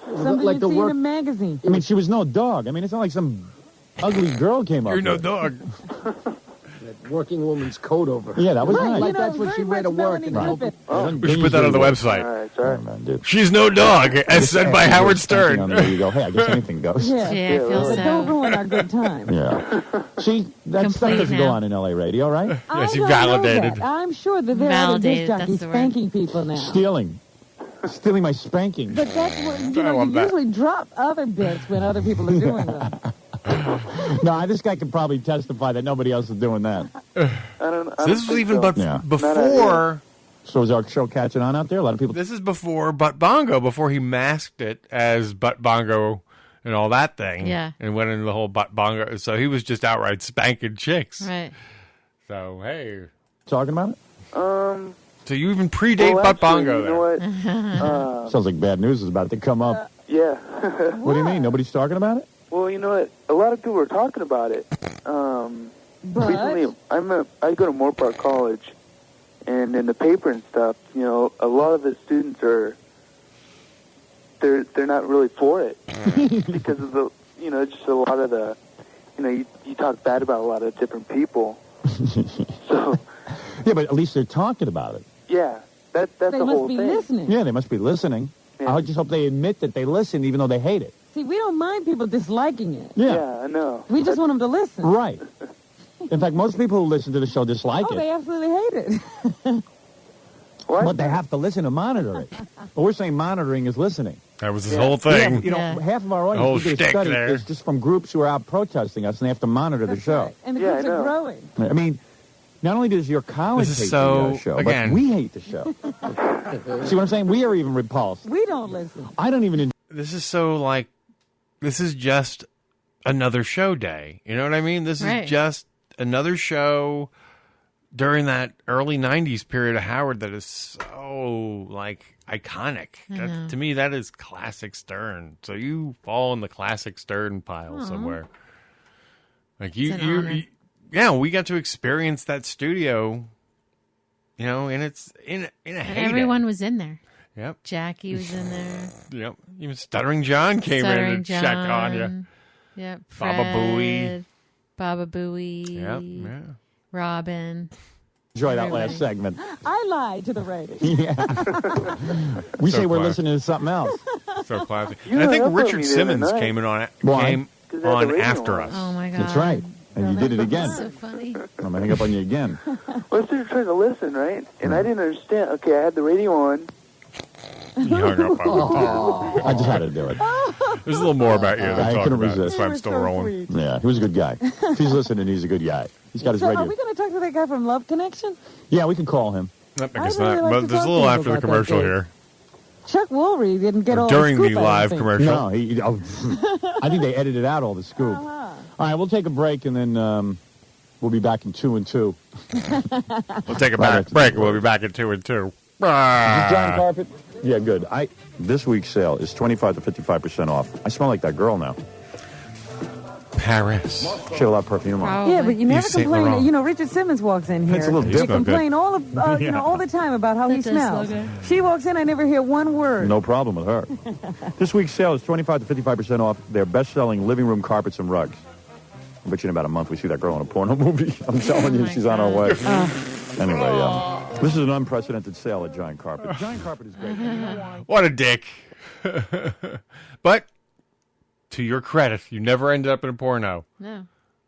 Something like you'd the see in work- a magazine. I mean, she was no dog. I mean, it's not like some ugly girl came up. You're no with. dog. That working woman's coat over her. Yeah, that was Right, nice. Like you know, that's what very she wear to much work. Melanie And Griffith. We should put that on the website. All right, sorry. Oh, man, dude. She's no dog, as said by Howard Spanking on Stern. there you go. Hey, I guess anything goes. Yeah. Yeah, I feel But don't so. ruin our good time. Yeah. See, that stuff Complete doesn't go now. on in LA radio, right? I you don't validated. know that. I'm sure that there are other Validated, disc that's jockeys the word. spanking people now. Stealing my spanking. But that's what, you I know, love you that. usually drop other bits when other people are doing them. No, this guy can probably testify that nobody else is doing that. I don't This was even Yeah. before. So is our show catching on out there? A lot of people. This is before Butt Bongo, before he masked it as Butt Bongo and all that thing. Yeah. And went into the whole butt bongo. So he was just outright spanking chicks. Right. So, hey. Talking about it? So you even predate butt bongo there. You know what? Sounds like bad news is about to come up. Yeah. What do you mean? Nobody's talking about it? Well, you know what? A lot of people are talking about it. Recently, I go to Moore Park College, and in the paper and stuff, you know, a lot of the students they're not really for it because of the, you know, just a lot of the, you know, you talk bad about a lot of different people. So. Yeah, but at least they're talking about it. Yeah, that's the whole thing. They must be listening. Yeah, they must be listening. Yeah. I just hope they admit that they listen, even though they hate it. See, we don't mind people disliking it. Yeah, I know. We just want them to listen. Right. In fact, most people who listen to the show dislike Oh, it. they absolutely hate it. But they have to listen to monitor it. But we're saying monitoring is listening. That was his whole thing. Yeah, you know, half of our The whole audience we did a shtick study there. is just from groups who are out protesting us, and they have to monitor the show. And the groups are growing. I mean, not only does your college This is hate so- the show, again- but we hate the show. See what I'm saying? We are even repulsed. We don't listen. I don't even... This is so like, this is just another show day. You know what I mean? This Right. is just another show during that early 90s period of Howard that is so, like, iconic. I know. That, to me, that is classic Stern. So you fall in the classic Stern pile Aw. somewhere. Like, It's an honor. yeah, we got to experience that studio, you know, and it's in a And heyday. everyone was in there. Yep. Jackie was in there. Yep. Even Stuttering John came in Stuttering and checked on you. John. Yep. Baba Booey. Fred, Baba Booey. Yep. Yeah. Robin. Enjoy that last segment. I lied to the ratings. We So say we're classic. listening to something else. So classic. You And I hung think up on Richard me the other Simmons night. came in on Why? came 'Cause they had the on radio after on. us. Oh my God. That's right. And you did it again. So funny. I'm going to hang up on you again. Well, I started trying to listen, right? And I didn't understand. Okay, I had the radio on. He hung up on me. I just had to do it. There's a little more about you to I talk couldn't about. resist. That's why I'm still rolling. Yeah, he was a good guy. If he's listening, he's a good guy. He's got his So radio. are we going to talk to that guy from Love Connection? Yeah, we can call him. I guess really not. like But to there's a talk little to after people the about that commercial thing. here. Chuck Woolery didn't get all During the the scoop, I live think. commercial. No, I think they edited out all the scoop. Uh-huh. All right, we'll take a break, and then we'll be back in 2 and 2. We'll take a Right back after break. the We'll be back at 2 and 2. Is this John Carpet? Yeah, good. This week's sale is 25 to 55% off. I smell like that girl now. Paris. She had a lot of perfume on. Yeah, but you never Yves Saint complain. Laurent. You know, Richard Simmons walks in here. It's a little They different. complain all of, you Yeah. know, all the time about how he That does smells. smell good. She walks in, I never hear one word. No problem with her. This week's sale is 25 to 55% off their best-selling living room carpets and rugs. I bet you in about a month we see that girl in a porno movie. I'm telling you, my she's on her way. God. Anyway, this is an unprecedented sale at Giant Carpet. Giant Carpet is great. You know why? What a dick. But to your credit, you never ended up in a porno. No.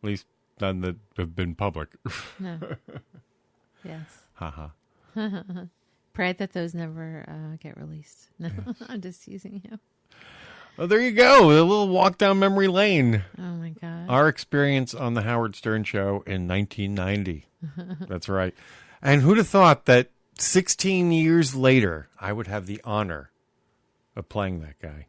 At least none that have been public. No. Yes. Haha. Pray that those never get released. No, I'm just teasing you. Well, there you go. A little walk down memory lane. Oh, my God. Our experience on the Howard Stern Show in 1990. That's right. And who'd have thought that 16 years later, I would have the honor of playing that guy?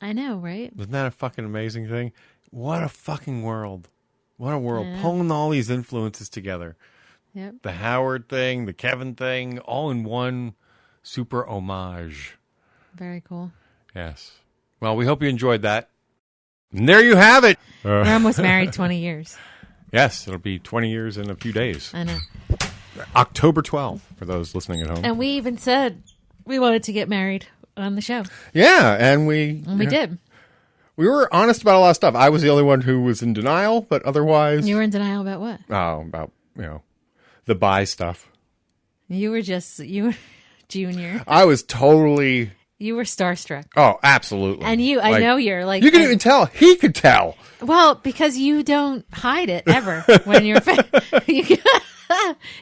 I know, right? Isn't that a fucking amazing thing? What a fucking world. What a world. Yeah. Pulling all these influences together. Yep. The Howard thing, the Kevin thing, all in one super homage. Very cool. Yes. Well, we hope you enjoyed that. And there you have it. We're almost married 20 years. Yes, it'll be 20 years in a few days. I know. October 12th, for those listening at home. And we even said we wanted to get married on the show. Yeah, and we did. We were honest about a lot of stuff. I was the only one who was in denial, but otherwise... You were in denial about what? Oh, about, the bi stuff. You were junior. I was totally... You were starstruck. Oh, absolutely. And I know you're like... You could even tell. He could tell. Well, because you don't hide it ever when you're...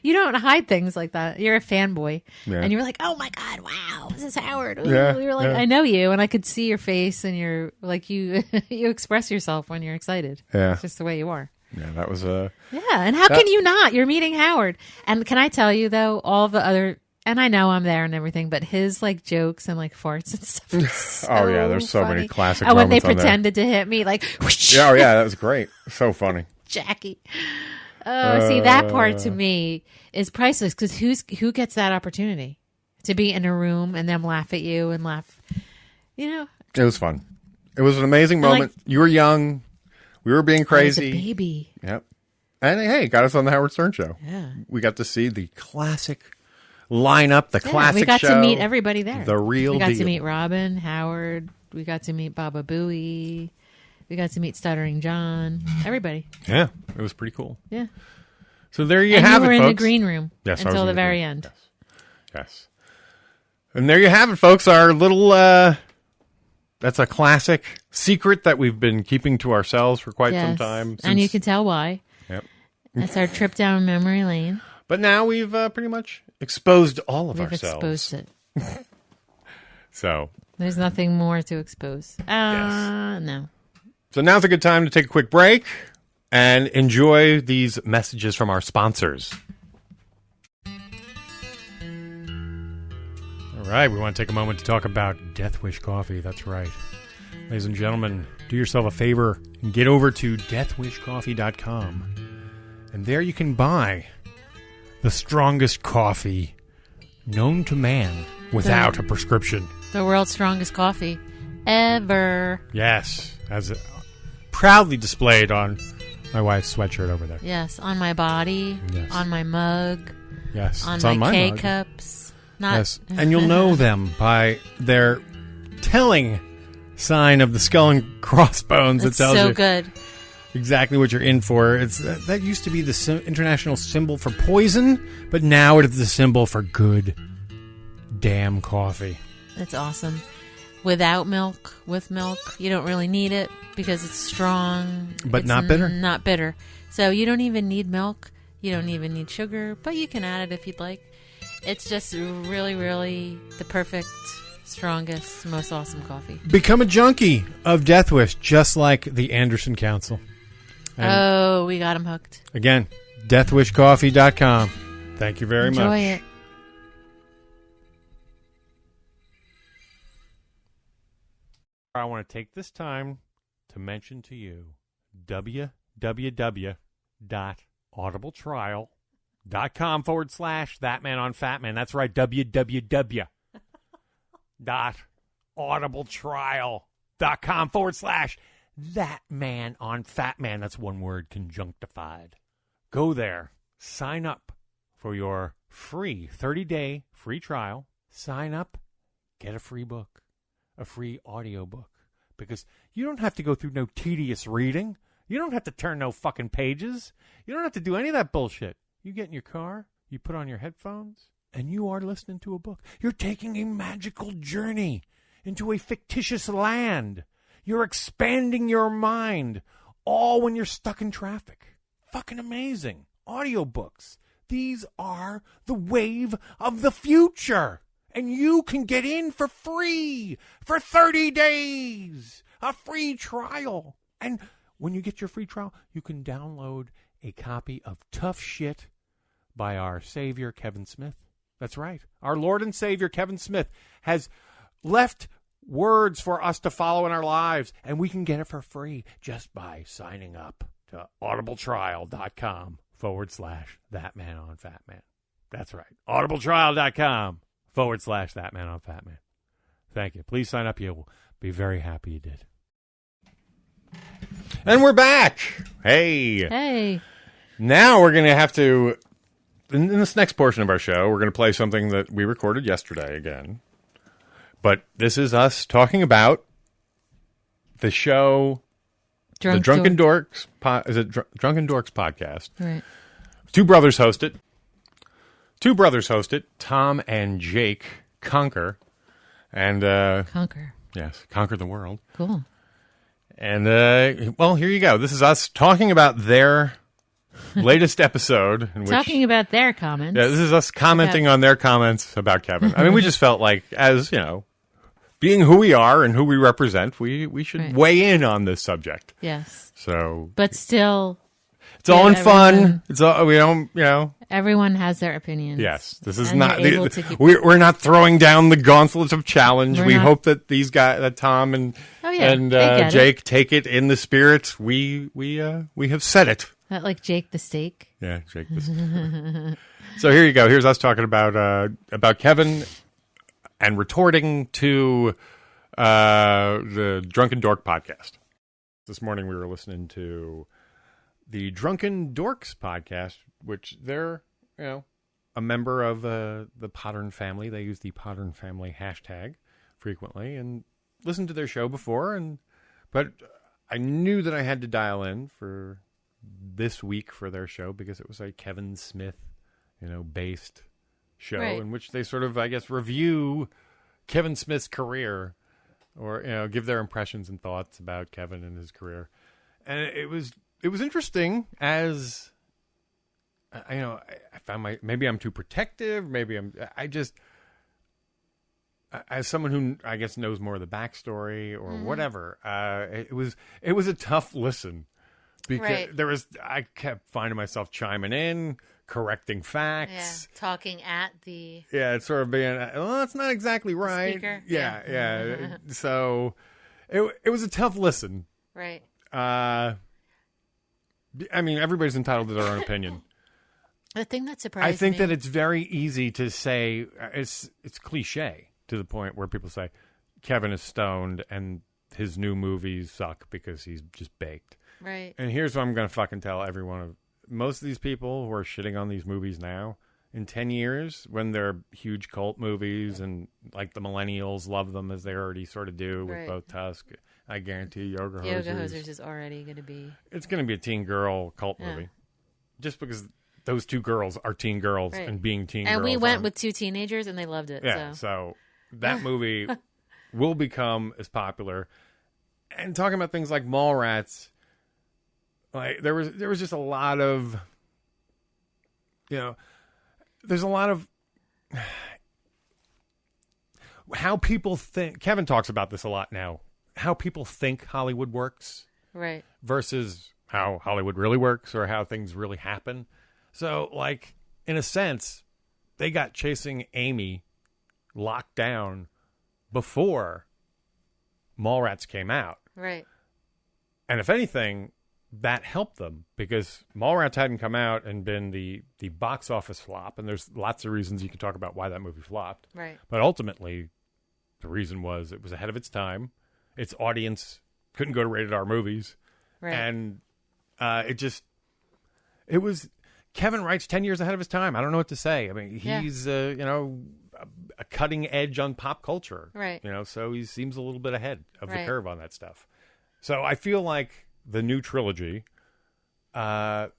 You don't hide things like that. You're a fanboy. Yeah. And you were like, oh my God, wow, this is Howard. Ooh. Yeah, You were like, yeah. I know you. And I could see your face and you're like, you express yourself when you're excited. Yeah. It's just the way you are. Yeah, that was Yeah. And how can you not? You're meeting Howard. And can I tell you, though, all the other and I know I'm there and everything, but his like jokes and like farts and stuff. Is so Oh yeah, there's so funny. many classic. And when they moments on there. pretended to hit me, like whoosh, Yeah, oh yeah, that was great. So funny. Jackie. Oh, see, that part to me is priceless because who gets that opportunity to be in a room and them laugh at you and laugh? You know, It was fun. It was an amazing And, like, moment. You were young. We were being crazy. I was a baby. Yep. And hey, got us on the Howard Stern show. Yeah. We got to see the classic lineup, the classic we got show. to meet everybody there. The real We got deal. to meet Robin, Howard. We got to meet Baba Booey. We got to meet Stuttering John. Everybody. Yeah, it was pretty cool. Yeah. So there you And have you were it, in folks. the green room Yes, I was until in the the very green- end. Yes. And there you have it, folks. Our little, that's a classic secret that we've been keeping to ourselves for quite some Yes. time. And you since- can tell why. Yep. That's our trip down memory lane. But now we've pretty much exposed all of We've ourselves. exposed it. So There's nothing more to expose. No. So now's a good time to take a quick break and enjoy these messages from our sponsors. All right, we want to take a moment to talk about Death Wish Coffee. That's right. Ladies and gentlemen, do yourself a favor and get over to deathwishcoffee.com. And there you can buy the strongest coffee known to man without a prescription. The world's strongest coffee ever. Yes, as proudly displayed on my wife's sweatshirt over there. Yes, on my body, Yes. on my mug, Yes, on it's my on my mug. K-cups. Not Yes, and you'll know them by their telling sign of the skull and crossbones. It's that tells so you good. exactly what you're in for. It's that used to be the international symbol for poison, but now it is the symbol for good damn coffee. It's awesome. Without milk, with milk, you don't really need it because it's strong. But It's not bitter. Not bitter. So you don't even need milk. You don't even need sugar, but you can add it if you'd like. It's just really, really the perfect, strongest, most awesome coffee. Become a junkie of Death Wish, just like the Anderson Council. And We got them hooked. again, deathwishcoffee.com. Thank you very much. Enjoy it. I want to take this time to mention to you www.audibletrial.com/ThatMan on Fatman. That's right, www.audibletrial.com/ThatMan on Fatman. That's one word, conjunctified. Go there, sign up for your free 30-day free trial. Sign up, get a free book. A free audiobook, because you don't have to go through no tedious reading. You don't have to turn no fucking pages. You don't have to do any of that bullshit. You get in your car, you put on your headphones, and you are listening to a book. You're taking a magical journey into a fictitious land. You're expanding your mind, all when you're stuck in traffic. Fucking amazing. Audiobooks. These are the wave of the future. And you can get in for free for 30 days. A free trial. And when you get your free trial, you can download a copy of Tough Shit by our Savior, Kevin Smith. That's right. Our Lord and Savior, Kevin Smith, has left words for us to follow in our lives. And we can get it for free just by signing up to audibletrial.com/ThatMan on Fatman. That's right. audibletrial.com/ThatMan on Fatman. Thank you. Please sign up. You'll be very happy you did. And we're back. Hey. Hey. Now we're going to have to, in this next portion of our show, we're going to play something that we recorded yesterday again. But this is us talking about the show, the Drunken Dorks. Is it Drunken Dorks podcast? Right. Two brothers host it. Tom and Jake Conquer. And Conquer. Yes, conquer the world. Cool. And well, here you go. This is us talking about their latest episode. In which, Talking about their comments. Yeah, this is us commenting on their comments about Kevin. I mean, we just felt like, as you know, being who we are and who we represent, we should weigh in on this subject. Yes. So, but still, it's all in fun. It's all we don't, you know. Everyone has their opinions. Yes, this is and not. they're able to keep- We're not throwing down the gauntlets of challenge. We're We not. hope that these guys, that Tom and they get Jake, it. take it in the spirit. We have said it. Not like Jake the Steak. Yeah, Jake the Steak. So here you go. Here's us talking about Kevin and retorting to the Drunken Dork podcast. This morning we were listening to the Drunken Dorks podcast, which they're, a member of the Podern family. They use the Podern family hashtag frequently, and listened to their show before, but I knew that I had to dial in for this week for their show because it was a Kevin Smith, based show in which they sort of, I guess, review Kevin Smith's career or, give their impressions and thoughts about Kevin and his career. And it was interesting as, I found maybe I'm too protective. Maybe as someone who I guess knows more of the backstory or whatever, it was a tough listen because I kept finding myself chiming in, correcting facts, talking at the it's sort of being, well, that's not exactly right. Speaker. Yeah. So it was a tough listen. Right. I mean, everybody's entitled to their own opinion. The thing that surprised me, I think that it's very easy to say, it's cliche to the point where people say Kevin is stoned and his new movies suck because he's just baked. Right. And here's what I'm going to fucking tell everyone. Most of these people who are shitting on these movies now, in 10 years, when they're huge cult movies and like the millennials love them as they already sort of do with both Tusk, I guarantee Yoga Hosers is already going to be... It's going to be a teen girl cult movie. Just because those two girls are teen girls and being teen girls. And we went with two teenagers and they loved it. Yeah, so that movie will become as popular. And talking about things like Mallrats, like there was just a lot of, there's a lot of how people think. Kevin talks about this a lot now. How people think Hollywood works, right, versus how Hollywood really works or how things really happen. So, like, in a sense, they got Chasing Amy locked down before Mallrats came out. Right. And if anything, that helped them because Mallrats hadn't come out and been the box office flop. And there's lots of reasons you can talk about why that movie flopped. Right. But ultimately, the reason was it was ahead of its time. Its audience couldn't go to rated R movies. Right. And it was Kevin Wright's 10 years ahead of his time. I don't know what to say. I mean, he's, a cutting edge on pop culture. Right. So he seems a little bit ahead of the curve on that stuff. So I feel like the new trilogy, they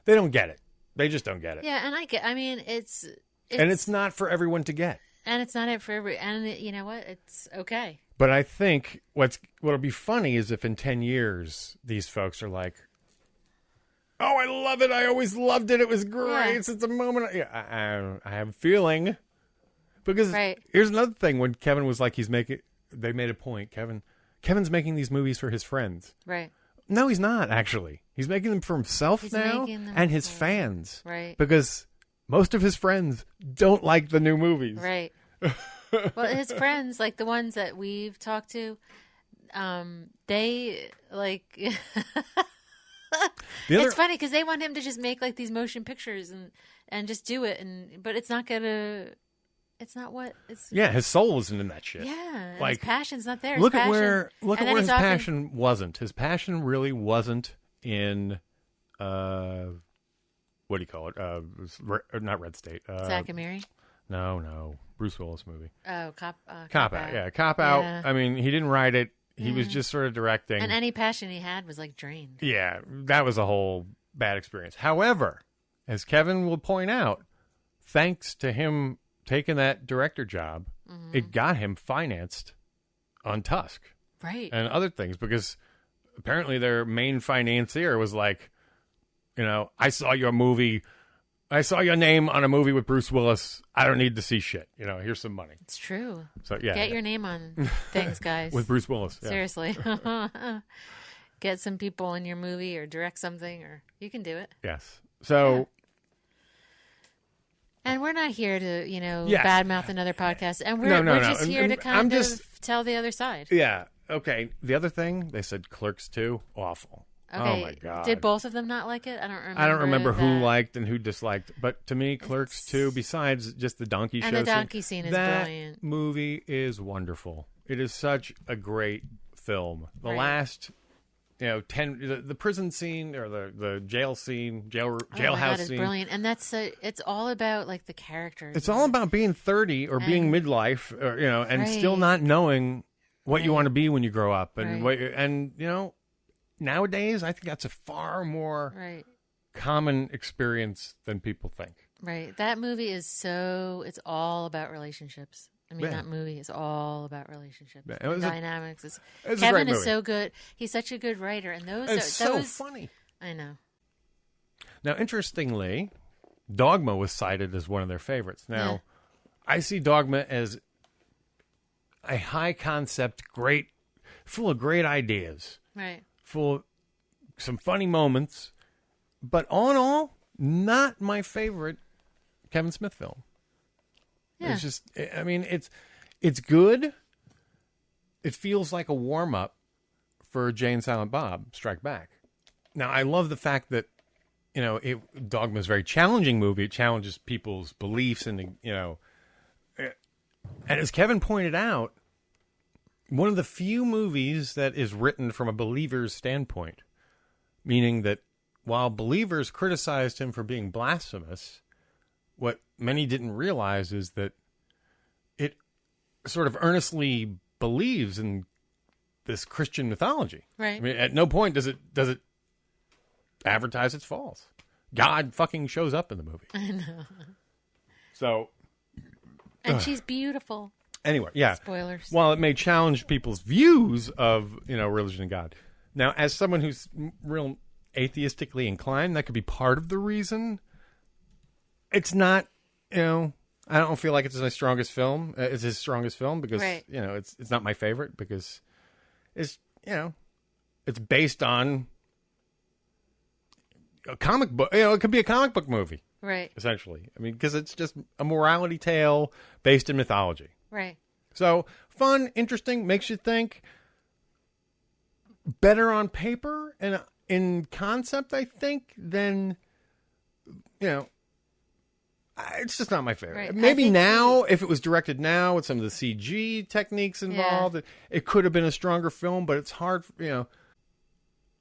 don't get it. They just don't get it. Yeah, and it's not for everyone to get. And it's not for every, and you know what? It's okay. But I think what'll be funny is if in 10 years these folks are like, "Oh, I love it! I always loved it. It was great. Yeah. It's a moment." I have a feeling because here's another thing: when Kevin was like, they made a point. Kevin's making these movies for his friends. Right. No, he's not actually. He's making them for himself now and his fans. Right. Because most of his friends don't like the new movies. Right. Well, his friends, like the ones that we've talked to, they like. It's funny because they want him to just make like these motion pictures and just do it, but it's not gonna. It's not what it's. Yeah, his soul isn't in that shit. Yeah, like his passion's not there. Look at where his passion wasn't. His passion really wasn't in. What do you call it? Not Red State. Zack and Mary. No, Bruce Willis movie. Oh, Cop Out. Yeah, Cop Out. Yeah. I mean, he didn't write it. He was just sort of directing. And any passion he had was like drained. Yeah, that was a whole bad experience. However, as Kevin will point out, thanks to him taking that director job, it got him financed on Tusk. Right. And other things, because apparently their main financier was like, I saw your name on a movie with Bruce Willis. I don't need to see shit. Here's some money. It's true. So yeah, get your name on things, guys. With Bruce Willis. Yeah. Seriously. Get some people in your movie or direct something, or you can do it. Yes. So And we're not here to, Yes. badmouth another podcast. And we're No. just here And to kind I'm of just- tell the other side. Yeah. Okay. The other thing, they said Clerks 2, awful. Okay. Oh, my God. Did both of them not like it? I don't remember who that. liked and who disliked. But to me, Clerks 2, besides just the donkey show And the donkey scene is that brilliant. movie is wonderful. It is such a great film. The Right. last... the prison scene or the jail scene, Oh my jailhouse God, it's scene. brilliant. And it's all about like the characters. It's all about being 30 or being midlife, or, and still Right. not knowing what you want to be when you grow up, and Right. nowadays I think that's a far more Right. common experience than people think. Right. That movie it's all about relationships. I mean, Yeah. that movie is all about relationships, Yeah, it and was a- dynamics. it was a Kevin great is movie. so good. He's such a good writer, and It's so funny. I know. Now, interestingly, Dogma was cited as one of their favorites. Now, Yeah. I see Dogma as a high concept, full of great ideas. Right. Full of some funny moments, but all in all, not my favorite Kevin Smith film. Yeah. It's just, I mean, it's good. It feels like a warm up for Jay and Silent Bob Strike Back. Now, I love the fact that, Dogma is a very challenging movie. It challenges people's beliefs and, and as Kevin pointed out, one of the few movies that is written from a believer's standpoint, meaning that while believers criticized him for being blasphemous, what many didn't realize is that it sort of earnestly believes in this Christian mythology. Right. I mean, at no point does it advertise it's false. God fucking shows up in the movie. I know. So, And she's beautiful. anyway, yeah. Spoilers. While it may challenge people's views of, religion and God. Now, as someone who's real atheistically inclined, that could be part of the reason. It's not, I don't feel like it's my strongest film. It's his strongest film because, Right. it's not my favorite because it's, it's based on a comic book. It could be a comic book movie. Right. Essentially. I mean, because it's just a morality tale based in mythology. Right. So fun, interesting, makes you think. Better on paper and in concept, I think, than, it's just not my favorite. Right. Maybe now, if it was directed now with some of the CG techniques involved, it could have been a stronger film, but it's hard, and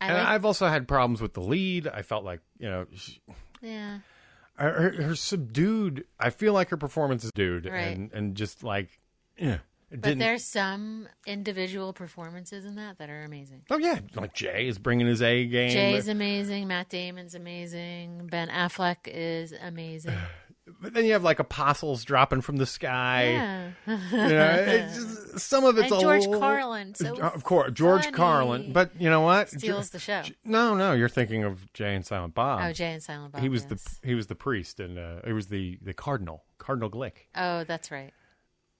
I've also had problems with the lead. I felt like, Yeah. her subdued, I feel like her performance is subdued Right. and just like, yeah. But there's some individual performances in that are amazing. Oh, yeah. Like Jay is bringing his A game. Jay's amazing. Matt Damon's amazing. Ben Affleck is amazing. But then you have like apostles dropping from the sky. Yeah. It's just, some of it's and George old. Carlin. So of course, George funny. Carlin. But you know what? Steals the show. No, you're thinking of Jay and Silent Bob. Oh, Jay and Silent Bob. He was yes. the priest, and he was the Cardinal Glick. Oh, that's right.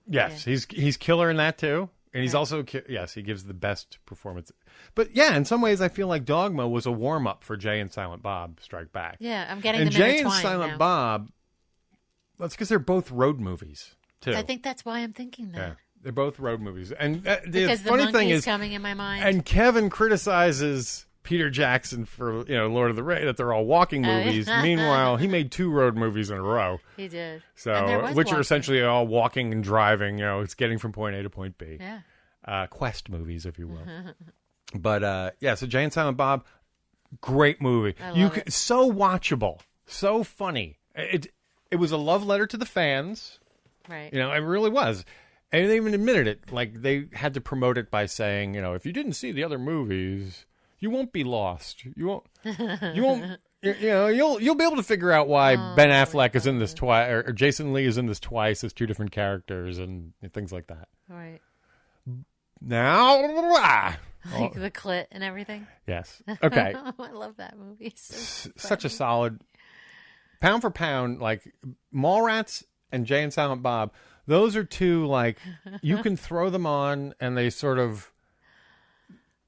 Yes, he's killer in that too, and he's also he gives the best performance. But yeah, in some ways, I feel like Dogma was a warm up for Jay and Silent Bob Strike Back. Yeah, I'm getting and them Jay and intertwined Silent now. Bob. That's because they're both road movies too. I think that's why I'm thinking that. Yeah, they're both road movies, and Because the funny the thing monkey's is, coming in my mind. and Kevin criticizes Peter Jackson for Lord of the Rings, that they're all walking movies. Meanwhile, he made 2 road movies in a row. He did. So, And there was which walking. are essentially all walking and driving. It's getting from point A to point B. Yeah. Quest movies, if you will. But so Jay and Silent Bob, great movie. I love it. So watchable, so funny. It was a love letter to the fans. Right. It really was. And they even admitted it. Like, they had to promote it by saying, if you didn't see the other movies, you won't be lost. You won't. You'll be able to figure out why Ben Affleck is in this twice, or Jason Lee is in this twice as 2 different characters and things like that. Right. Now, Like the clit and everything. Yes. Okay. I love that movie. So Such a solid pound for pound, like Mallrats and Jay and Silent Bob. Those are 2 like you can throw them on and they sort of.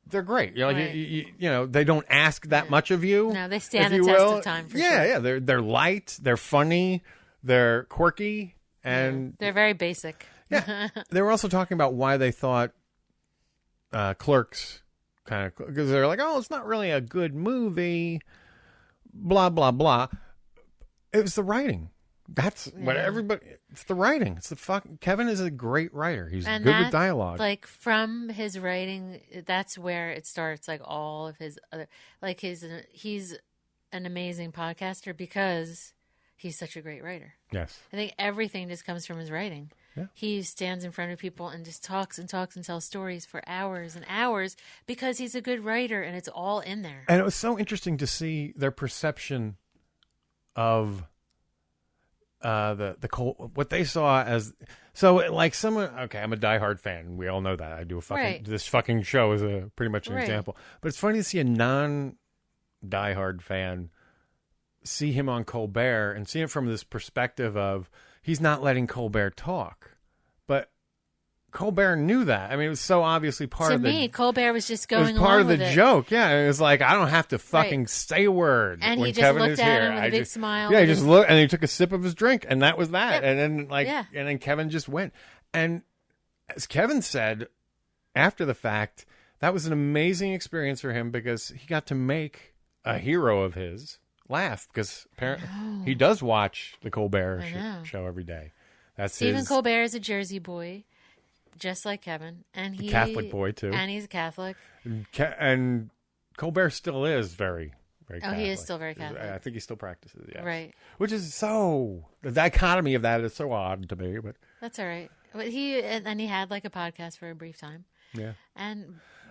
They're great. Right. They don't ask that much of you. No, they stand if the you test will. of time for yeah, sure. Yeah, they're light, they're funny, They're quirky and they're very basic. Yeah. They were also talking about why they thought Clerks kind of, because they're like, oh, it's not really a good movie, blah, blah, blah. It was the writing. That's what everybody, it's the writing. It's the Kevin is a great writer. He's good with dialogue. Like from his writing, that's where it starts. Like all of his other, like he's an amazing podcaster because he's such a great writer. Yes. I think everything just comes from his writing. Yeah. He stands in front of people and just talks and talks and tells stories for hours and hours because he's a good writer and it's all in there. And it was so interesting to see their perception of what they saw as, so like someone, okay, I'm a diehard fan. We all know that. I do this fucking show is pretty much an example. But it's funny to see a non-diehard fan see him on Colbert and see it from this perspective of he's not letting Colbert talk. But Colbert knew that. I mean, it was so obviously part of the... Colbert was just going along with it. It was part of the joke, yeah. It was like, I don't have to fucking say a word and when he just Kevin looked is at here. him with a big smile. Yeah, he just looked, and he took a sip of his drink, and that was that. Yep. And then, and then Kevin just went. And as Kevin said, after the fact, that was an amazing experience for him because he got to make a hero of his laugh, because apparently he does watch the Colbert show every day. That's Stephen Colbert is a Jersey boy, just like Kevin, and he's a Catholic boy too, and he's a Catholic. And Colbert still is very, very Catholic. He is still very Catholic. I think he still practices, yes. Right. Which is the dichotomy of that is so odd to me, but that's all right. But he had like a podcast for a brief time. Yeah.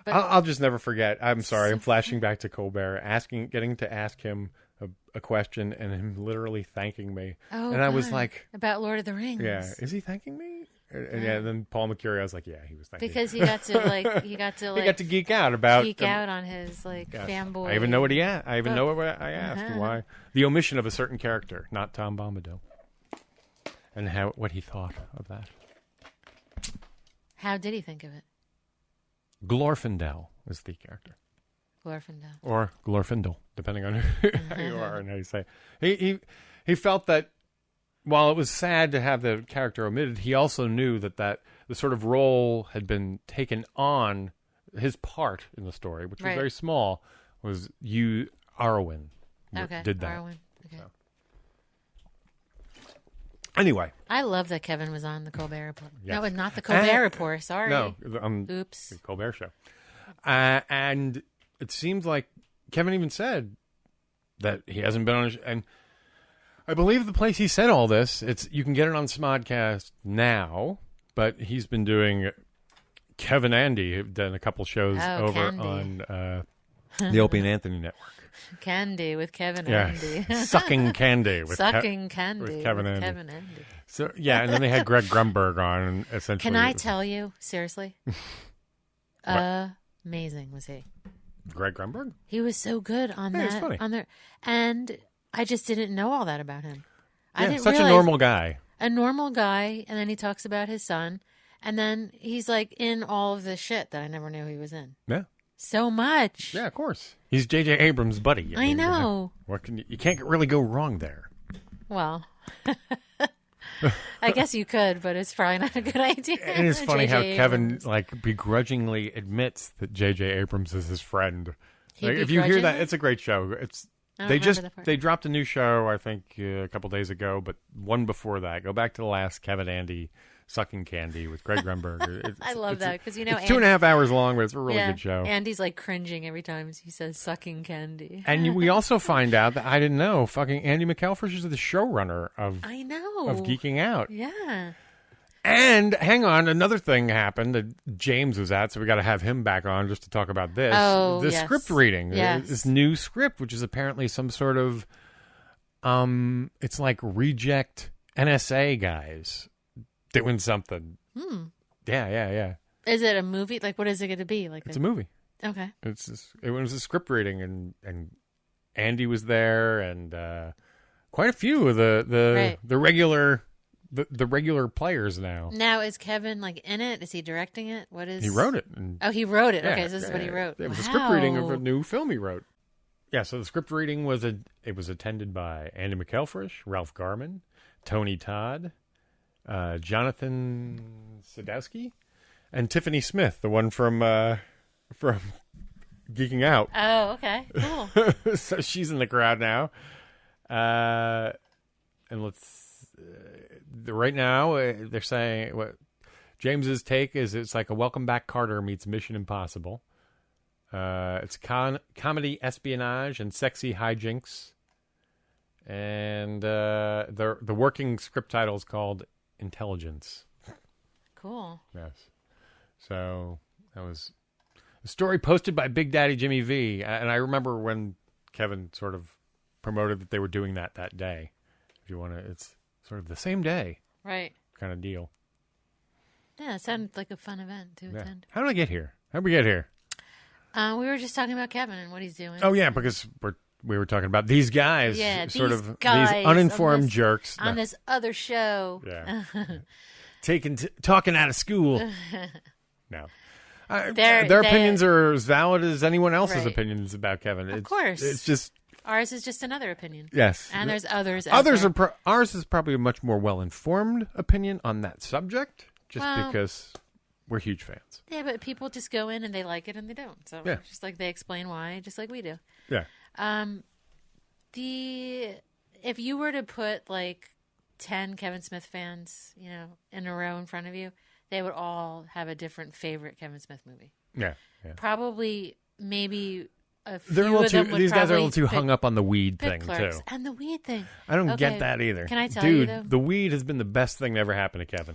But I'll just never forget. I'm sorry. I'm flashing back to Colbert, getting to ask him a question and him literally thanking me. Oh, and I was like, about Lord of the Rings. Yeah, is he thanking me? And then Paul McCurry, I was like, yeah, he was thanking because me. he got to geek out about on his fanboy. I even know what he asked. I asked why the omission of a certain character, not Tom Bombadil, and what he thought of that. How did he think of it? Glorfindel is the character. Glorfindel. Or Glorfindel, depending on who you are and how you say it. He felt that while it was sad to have the character omitted, he also knew that the sort of role had been taken on, his part in the story, which was very small, was Arwen did that. Arwen. Okay. So. Anyway. I love that Kevin was on the Colbert Report. Yes. No, not the Colbert Report. Sorry. No. Oops. The Colbert Show. And it seems like Kevin even said that he hasn't been on and I believe the place he said all this, you can get it on Smodcast now, but he's been doing Kevin Andy, done a couple shows over on the Opie and Anthony Network. Candy with Kevin Andy. Andy. Sucking Candy with Candy with Kevin Andy. Kevin Andy. So yeah, and then they had Greg Grunberg on, and essentially. Can I tell you seriously? Amazing was he. Greg Grunberg? He was so good on that. He's funny. On there, and I just didn't know all that about him. I didn't such realize, a normal guy. A normal guy, and then he talks about his son, and then he's like in all of this shit that I never knew he was in. Yeah. So much. Yeah, of course. He's J.J. Abrams' buddy. I know. What you can't really go wrong there. Well, I guess you could, but it's probably not a good idea. And it's funny how Abrams. Kevin begrudgingly admits that J.J. Abrams is his friend. If you hear that, it's a great show. They dropped a new show, I think, a couple days ago, but one before that. Go back to the last Kevin Andy Sucking Candy with Greg Grunberg. I love that because it's 2.5 hours long, but it's a really good show. Andy's like cringing every time he says "sucking candy." And we also find out that I didn't know fucking Andy McElfresh is the showrunner of Geeking Out. Yeah. And hang on, another thing happened that James was at, so we got to have him back on just to talk about this. Oh, the yes. script reading, yes. This new script, which is apparently some sort of, it's like reject NSA guys doing something. Yeah. Is it a movie? Like, what is it going to be? Like, it's a movie. Okay. It was a script reading, and Andy was there, and quite a few of the regular. The regular players now. Now, is Kevin in it? Is he directing it? What is he wrote it? He wrote it. Okay, so this is what he wrote. It was a script reading of a new film he wrote. Yeah, so the script reading was attended by Andy McElfresh, Ralph Garman, Tony Todd, Jonathan Sadowski, and Tiffany Smith, the one from Geeking Out. Oh, okay. Cool. So she's in the crowd now. And right now, they're saying what James's take is it's like a Welcome Back Carter meets Mission Impossible. It's comedy, espionage, and sexy hijinks. And the working script title is called Intelligence. Cool. Yes. So that was a story posted by Big Daddy Jimmy V. And I remember when Kevin sort of promoted that they were doing that day. If you want to, it's sort of the same day. Right. Kind of deal. Yeah, it sounded like a fun event to attend. How did I get here? How'd we get here? We were just talking about Kevin and what he's doing. Oh, yeah, because we were talking about these guys. Yeah, sort these of guys these uninformed jerks. On this other show. Yeah. Talking out of school. No. Their opinions are as valid as anyone else's opinions about Kevin. Of course. It's just... Ours is just another opinion. Yes. And there's others out there. Ours is probably a much more well-informed opinion on that subject, because we're huge fans. Yeah, but people just go in and they like it and they don't. So yeah. Just like they explain why, just like we do. Yeah. If you were to put like 10 Kevin Smith fans, in a row in front of you, they would all have a different favorite Kevin Smith movie. Yeah. Probably, maybe a few They're a little of them too. would These guys are a little too pick- hung up on the weed pick thing Clerks. too. And the weed thing. I don't Okay. get that either. Can I tell Dude, you though? the weed has been the best thing that ever happened to Kevin.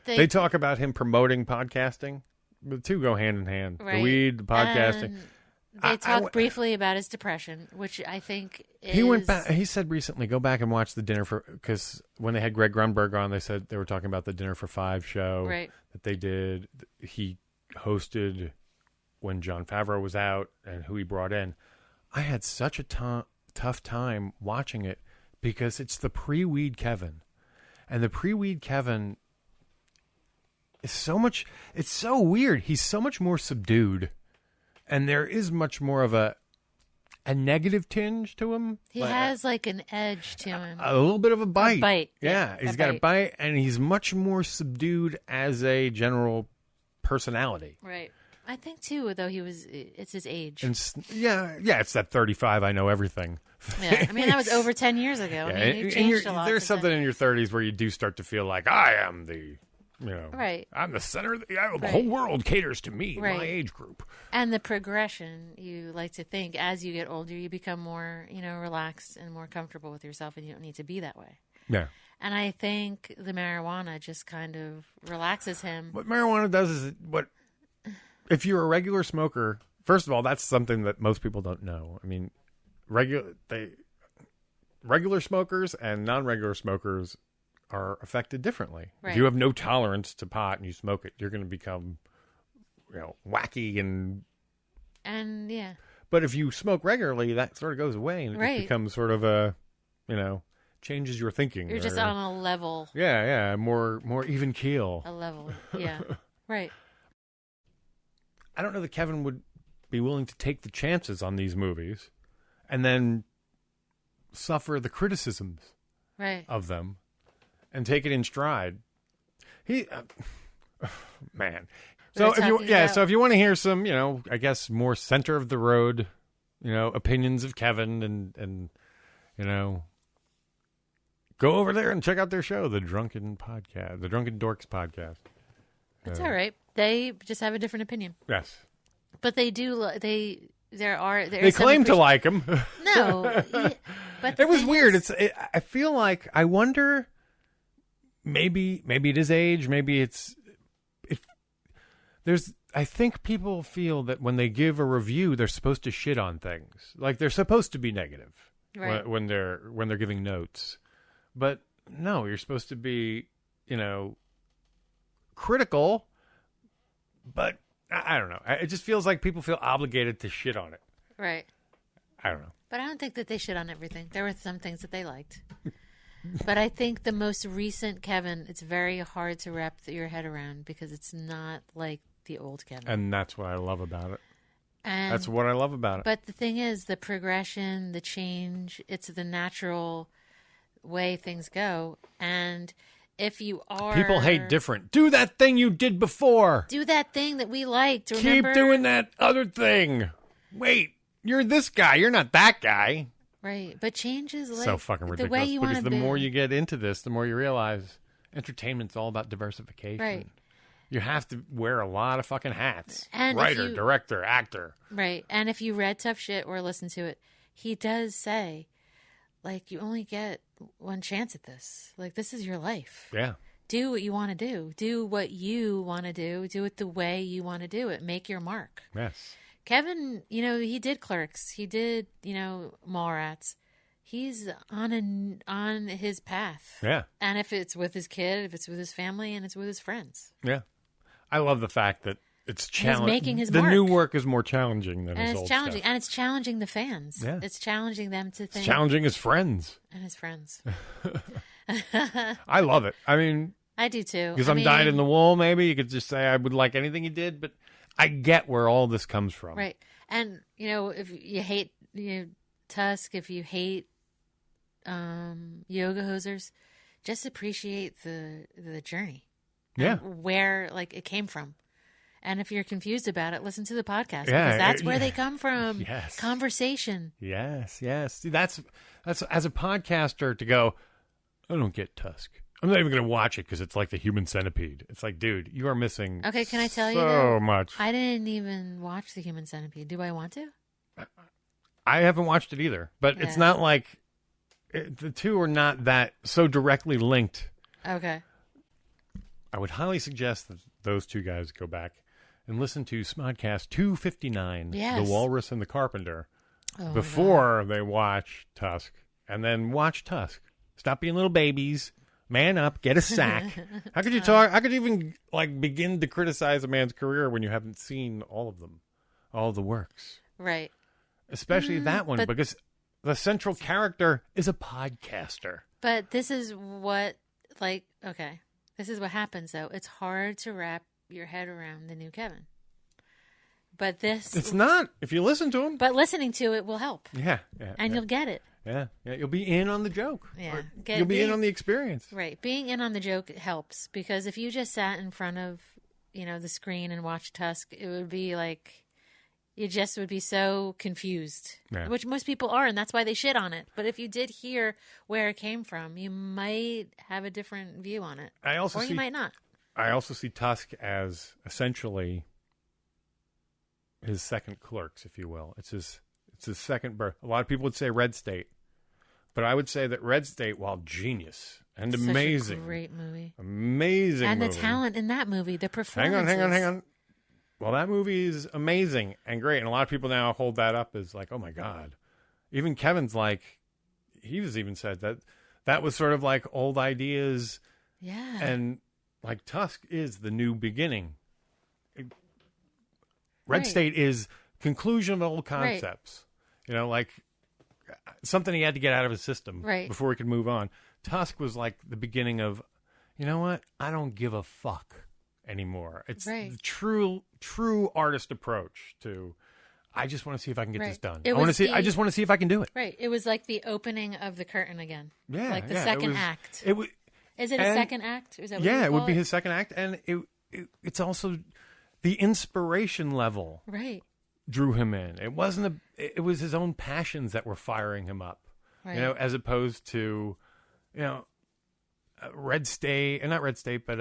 They talk about him promoting podcasting. The two go hand in hand. Right. The weed, the podcasting. And they talked briefly about his depression, which I think is... He went back. He said recently, go back and watch the Dinner for... Because when they had Greg Grunberg on, they said they were talking about the Dinner for Five show that they did. He hosted when Jon Favreau was out and who he brought in. I had such a tough time watching it because it's the pre-weed Kevin. And the pre-weed Kevin is so much... It's so weird. He's so much more subdued. And there is much more of a negative tinge to him. He has like an edge to him. A little bit of a bite. A bite. Yeah, he's got a bite, and he's much more subdued as a general personality. Right. I think too, though, it's his age. And it's that 35, I know everything. Yeah, I mean, that was over 10 years ago. Yeah, I mean, you changed a lot. There's something in your 30s where you do start to feel like, I am the... right. I'm the center of the whole world caters to me, my age group. And the progression, you like to think, as you get older, you become more, relaxed and more comfortable with yourself, and you don't need to be that way. Yeah. And I think the marijuana just kind of relaxes him. What marijuana does is if you're a regular smoker, first of all, that's something that most people don't know. I mean, regular smokers and non-regular smokers are affected differently. Right. If you have no tolerance to pot and you smoke it, you're going to become, wacky and yeah. But if you smoke regularly, that sort of goes away and it becomes sort of a, changes your thinking. You're just on a level. Yeah, more even keel. A level, yeah, right. I don't know that Kevin would be willing to take the chances on these movies, and then suffer the criticisms of them. And take it in stride. Man. So if you want to hear some, I guess more center of the road, opinions of Kevin and go over there and check out their show, the Drunken Dorks podcast. It's all right. They just have a different opinion. Yes. But they do. They claim to like him. No, but it was weird. I feel like I wonder. Maybe it is age. Maybe I think people feel that when they give a review, they're supposed to shit on things. Like they're supposed to be negative when they're giving notes. But no, you're supposed to be, critical. But I don't know. It just feels like people feel obligated to shit on it. Right. I don't know. But I don't think that they shit on everything. There were some things that they liked. But I think the most recent Kevin, it's very hard to wrap your head around because it's not like the old Kevin. And that's what I love about it. And that's what I love about it. But the thing is, the progression, the change, it's the natural, way things go. And if you are... People hate different. Do that thing you did before. Do that thing that we liked, remember? Keep doing that other thing. Wait, you're this guy. You're not that guy. Right, but change is like so fucking ridiculous. The way you want to be. Because the more you get into this, the more you realize entertainment's all about diversification. Right. You have to wear a lot of fucking hats. And writer, director, actor. Right. And if you read Tough Shit or listen to it, he does say, like, you only get one chance at this. Like, this is your life. Yeah. Do what you want to do. Do what you want to do. Do it the way you want to do it. Make your mark. Yes. Kevin, he did Clerks. He did, Mallrats. He's on his path. Yeah. And if it's with his kid, if it's with his family, and it's with his friends. Yeah. I love the fact that it's challenging. He's making his the mark. new work is more challenging than his And it's old challenging. stuff. And it's challenging the fans. Yeah. It's challenging them to think. It's challenging his friends. And his friends. I love it. I mean... I do too. Because I'm dyed in the wool, maybe. You could just say I would like anything he did, but I get where all this comes from. Right. And, if you hate Tusk, if you hate yoga hosers, just appreciate the journey. Yeah. Where, it came from. And if you're confused about it, listen to the podcast. Yeah, because that's where they come from. Yes. Conversation. Yes. See, that's as a podcaster to go, I don't get Tusk. I'm not even going to watch it because it's like the Human Centipede. It's like, dude, you are missing Okay, can I tell you so much. I didn't even watch the Human Centipede. Do I want to? I haven't watched it either, but it's not like the two are not that so directly linked. Okay. I would highly suggest that those two guys go back and listen to Smodcast 259, Yes. The Walrus and the Carpenter, Oh, before they watch Tusk, and then watch Tusk. Stop being little babies. Man up, get a sack. How could you talk? How could you even begin to criticize a man's career when you haven't seen all of them, all of the works? Right. Especially that one, but- because the central character is a podcaster. But this is what, this is what happens, though. It's hard to wrap your head around the new Kevin. But this... It's not, if you listen to him. But listening to it will help. Yeah. And you'll get it. Yeah. You'll be in on the joke. Yeah. You'll be in on the experience. Right. Being in on the joke helps, because if you just sat in front of, the screen and watched Tusk, it would be like... You just would be so confused, which most people are, and that's why they shit on it. But if you did hear where it came from, you might have a different view on it. You might not. I also see Tusk as essentially his second Clerks, if you will. It's his second birth. A lot of people would say Red State, but I would say that Red State, while genius and Such amazing, a great movie, amazing, and movie. the talent in that movie, the performances. Hang on. Well, that movie is amazing and great, and a lot of people now hold that up as like, oh my God. Even Kevin's he's even said that was sort of like old ideas. Yeah. And Tusk is the new beginning. Red State is conclusion of old concepts. Right. Something he had to get out of his system before he could move on. Tusk was like the beginning of, you know what? I don't give a fuck anymore. It's the true artist approach to, I just want to see if I can get this done. I just want to see if I can do it. Right. It was like the opening of the curtain again. Yeah. Like the second act. Is it a second act? Is that what it would be his second act, and it's also the inspiration level. Right. Drew him in. It was his own passions that were firing him up. Right. As opposed to, Red State, not Red State, but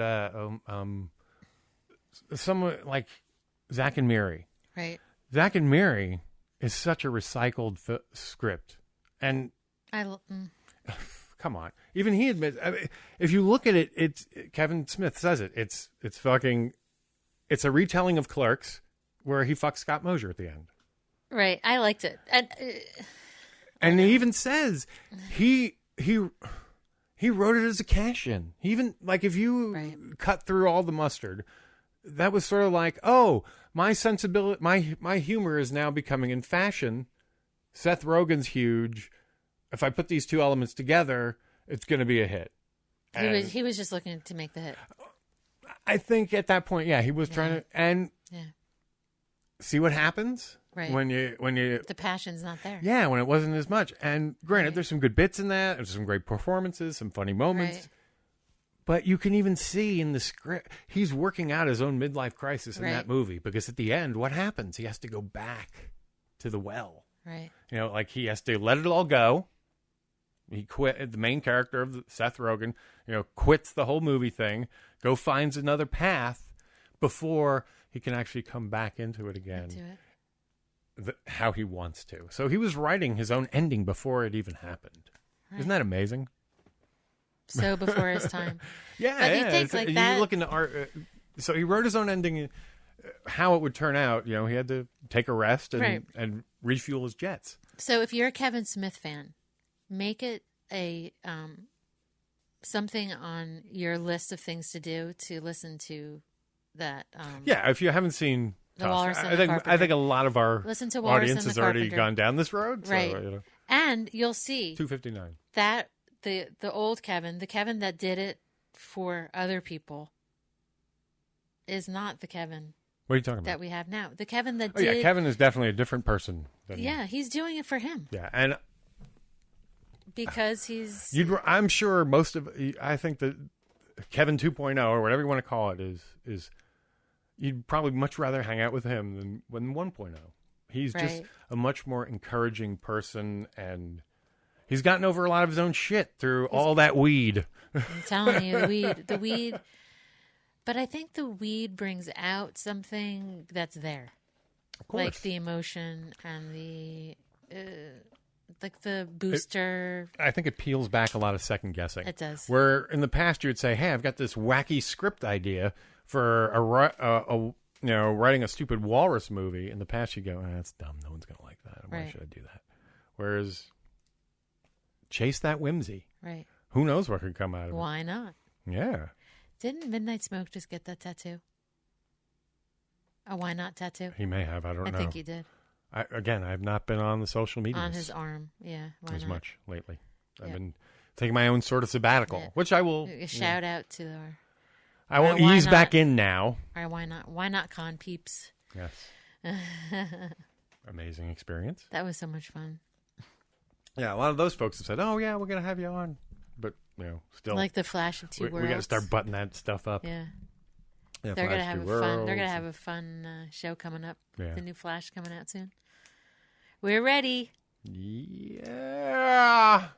someone like Zack and Miri. Right. Zack and Miri is such a recycled script, and come on, even he admits. If you look at it, it's Kevin Smith says it. It's a retelling of Clerks, where he fucks Scott Mosier at the end. Right. I liked it, and he even says he wrote it as a cash-in. He even if you cut through all the mustard, that was sort of like, oh, my sensibility, my humor is now becoming in fashion. Seth Rogen's huge. If I put these two elements together, it's going to be a hit. He was just looking to make the hit. I think at that point, he was trying to see what happens. Right. When you the passion's not there. Yeah, when it wasn't as much. And granted, there's some good bits in that. There's some great performances, some funny moments. Right. But you can even see in the script, he's working out his own midlife crisis in that movie, because at the end, what happens? He has to go back to the well. Right. You know, like he has to let it all go. He quit. The main character of Seth Rogen, you know, quits the whole movie thing, finds another path before he can actually come back into it again. How he wants to. So he was writing his own ending before it even happened. Right. Isn't that amazing? So before his time. Yeah, but you think like that. You look into art. So he wrote his own ending, how it would turn out. You know, he had to take a rest and refuel his jets. So if you're a Kevin Smith fan, make it a something on your list of things to do to listen to that. Yeah, if you haven't seen The Walrus and I the think Carpenter. I think a lot of our Listen to Walrus audience and the has already Carpenter. gone down this road. Right. So, you know. And you'll see 259. that the old Kevin, the Kevin that did it for other people, is not the Kevin What are you talking about? that we have now. The Kevin that Oh, did... yeah, Kevin is definitely a different person. Yeah, he's doing it for him. Yeah, and because he's... I'm sure I think that Kevin 2.0, or whatever you want to call it, is you'd probably much rather hang out with him than 1.0. He's just a much more encouraging person, and he's gotten over a lot of his own shit through all that weed. I'm telling you, the weed. But I think the weed brings out something that's there. Of course. Like the emotion and the booster. I think it peels back a lot of second guessing. It does. Where in the past you would say, "Hey, I've got this wacky script idea for writing a stupid walrus movie." In the past, you go, "That's dumb. No one's going to like that. Why should I do that?" Whereas, chase that whimsy. Right. Who knows what could come out of it? Why not? Yeah. Didn't Midnight Smoke just get that tattoo? A why not tattoo? He may have. I don't know. I think he did. I have not been on the social media On his arm. Yeah. Why as not? much lately. I've been taking my own sort of sabbatical, which I will. A shout out to our. I will ease back in now. Or why not? Why not, con peeps? Yes. Amazing experience. That was so much fun. Yeah, a lot of those folks have said, "Oh yeah, we're going to have you on," but still like the Flash of Two Worlds. We got to start buttoning that stuff up. Yeah. Yeah, they're gonna have a fun. They're gonna have a fun show coming up. Yeah. The new Flash coming out soon. We're ready. Yeah.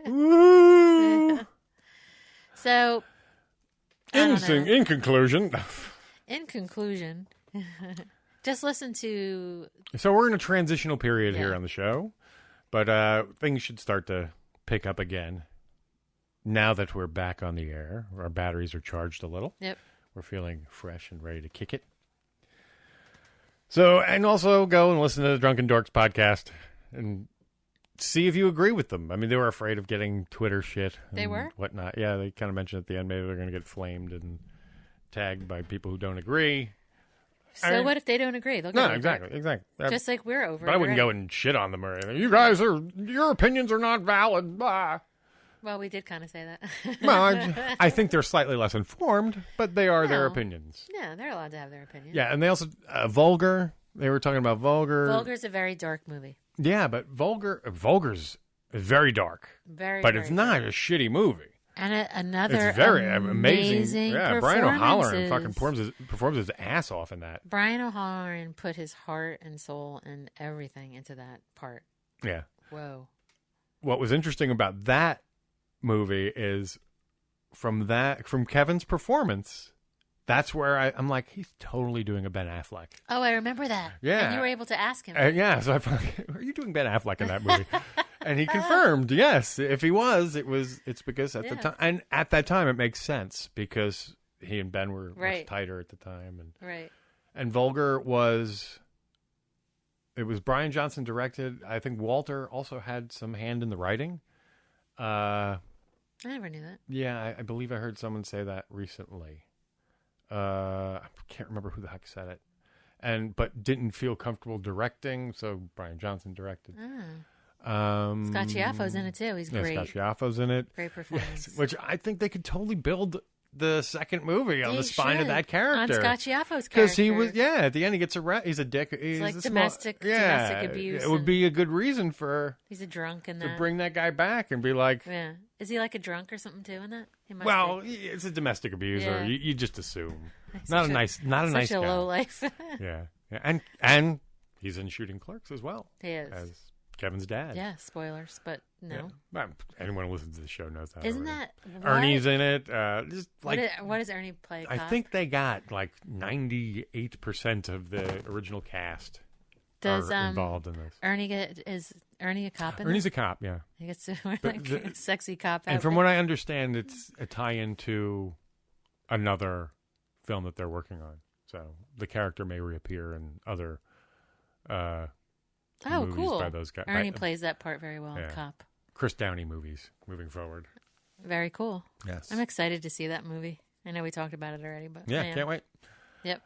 Woo. So. In conclusion. In conclusion, just listen to. So we're in a transitional period here on the show, but things should start to pick up again. Now that we're back on the air, our batteries are charged a little. Yep. We're feeling fresh and ready to kick it. So, and also go and listen to the Drunken Dorks podcast and see if you agree with them. I mean, they were afraid of getting Twitter shit. They were? Whatnot. Yeah, they kind of mentioned at the end maybe they're going to get flamed and tagged by people who don't agree. So what if they don't agree? They'll get exactly. Just like we're over. But I wouldn't go and shit on them or anything. Your opinions are not valid. Blah. Well, we did kind of say that. Well, I think they're slightly less informed, but they are their opinions. Yeah, they're allowed to have their opinion. Yeah, and they also Vulgar. They were talking about Vulgar. Vulgar's a very dark movie. Yeah, but Vulgar's very dark. But it's not a shitty movie. And another it's very amazing. Yeah, Brian O'Halloran fucking performs his ass off in that. Brian O'Halloran put his heart and soul and everything into that part. Yeah. Whoa. What was interesting about that movie is from Kevin's performance, that's where I'm like, he's totally doing a Ben Affleck. Oh, I remember that. Yeah. And you were able to ask him. Yeah, so I thought, are you doing Ben Affleck in that movie? And he confirmed, yes. If he was, it's because at the time, and at that time it makes sense because he and Ben were much tighter at the time, and Vulgar it was Brian Johnson directed. I think Walter also had some hand in the writing. I never knew that. Yeah, I believe I heard someone say that recently. I can't remember who the heck said it, but didn't feel comfortable directing, so Brian Johnson directed. Scott Schiaffo's in it too. He's great. Scott Schiaffo's in it. Great performance. Yes, which I think they could totally build the second movie on They the spine of should. that character. On Scott Chiaffo's Because he character. was, at the end he gets arrested. He's a dick. He's like a domestic abuse. It would be a good reason He's a drunk in to that. bring that guy back and be like, Yeah. Is he like a drunk or something too in that? He must well, be. it's a domestic abuser. Yeah. You just assume. Such Not a nice such a guy. low life. yeah. And he's in Shooting Clerks as well. He is. As Kevin's dad. Yeah, spoilers, but no. Yeah. Well, anyone who listens to the show knows that. Isn't already. that what? Ernie's in it? Just What like what does Ernie play? I Cop? think they got like 98% of the original cast Does are involved in this. Is Ernie a cop in Ernie's that? a cop, yeah. He gets to wear But like a sexy cop outfit. And from what I understand, it's a tie-in to another film that they're working on. So the character may reappear in other movies cool. by those guys. Ernie plays that part very well, Yeah. cop. Chris Downey movies moving forward. Very cool. Yes. I'm excited to see that movie. I know we talked about it already, but Yeah, I am. can't wait. Yep.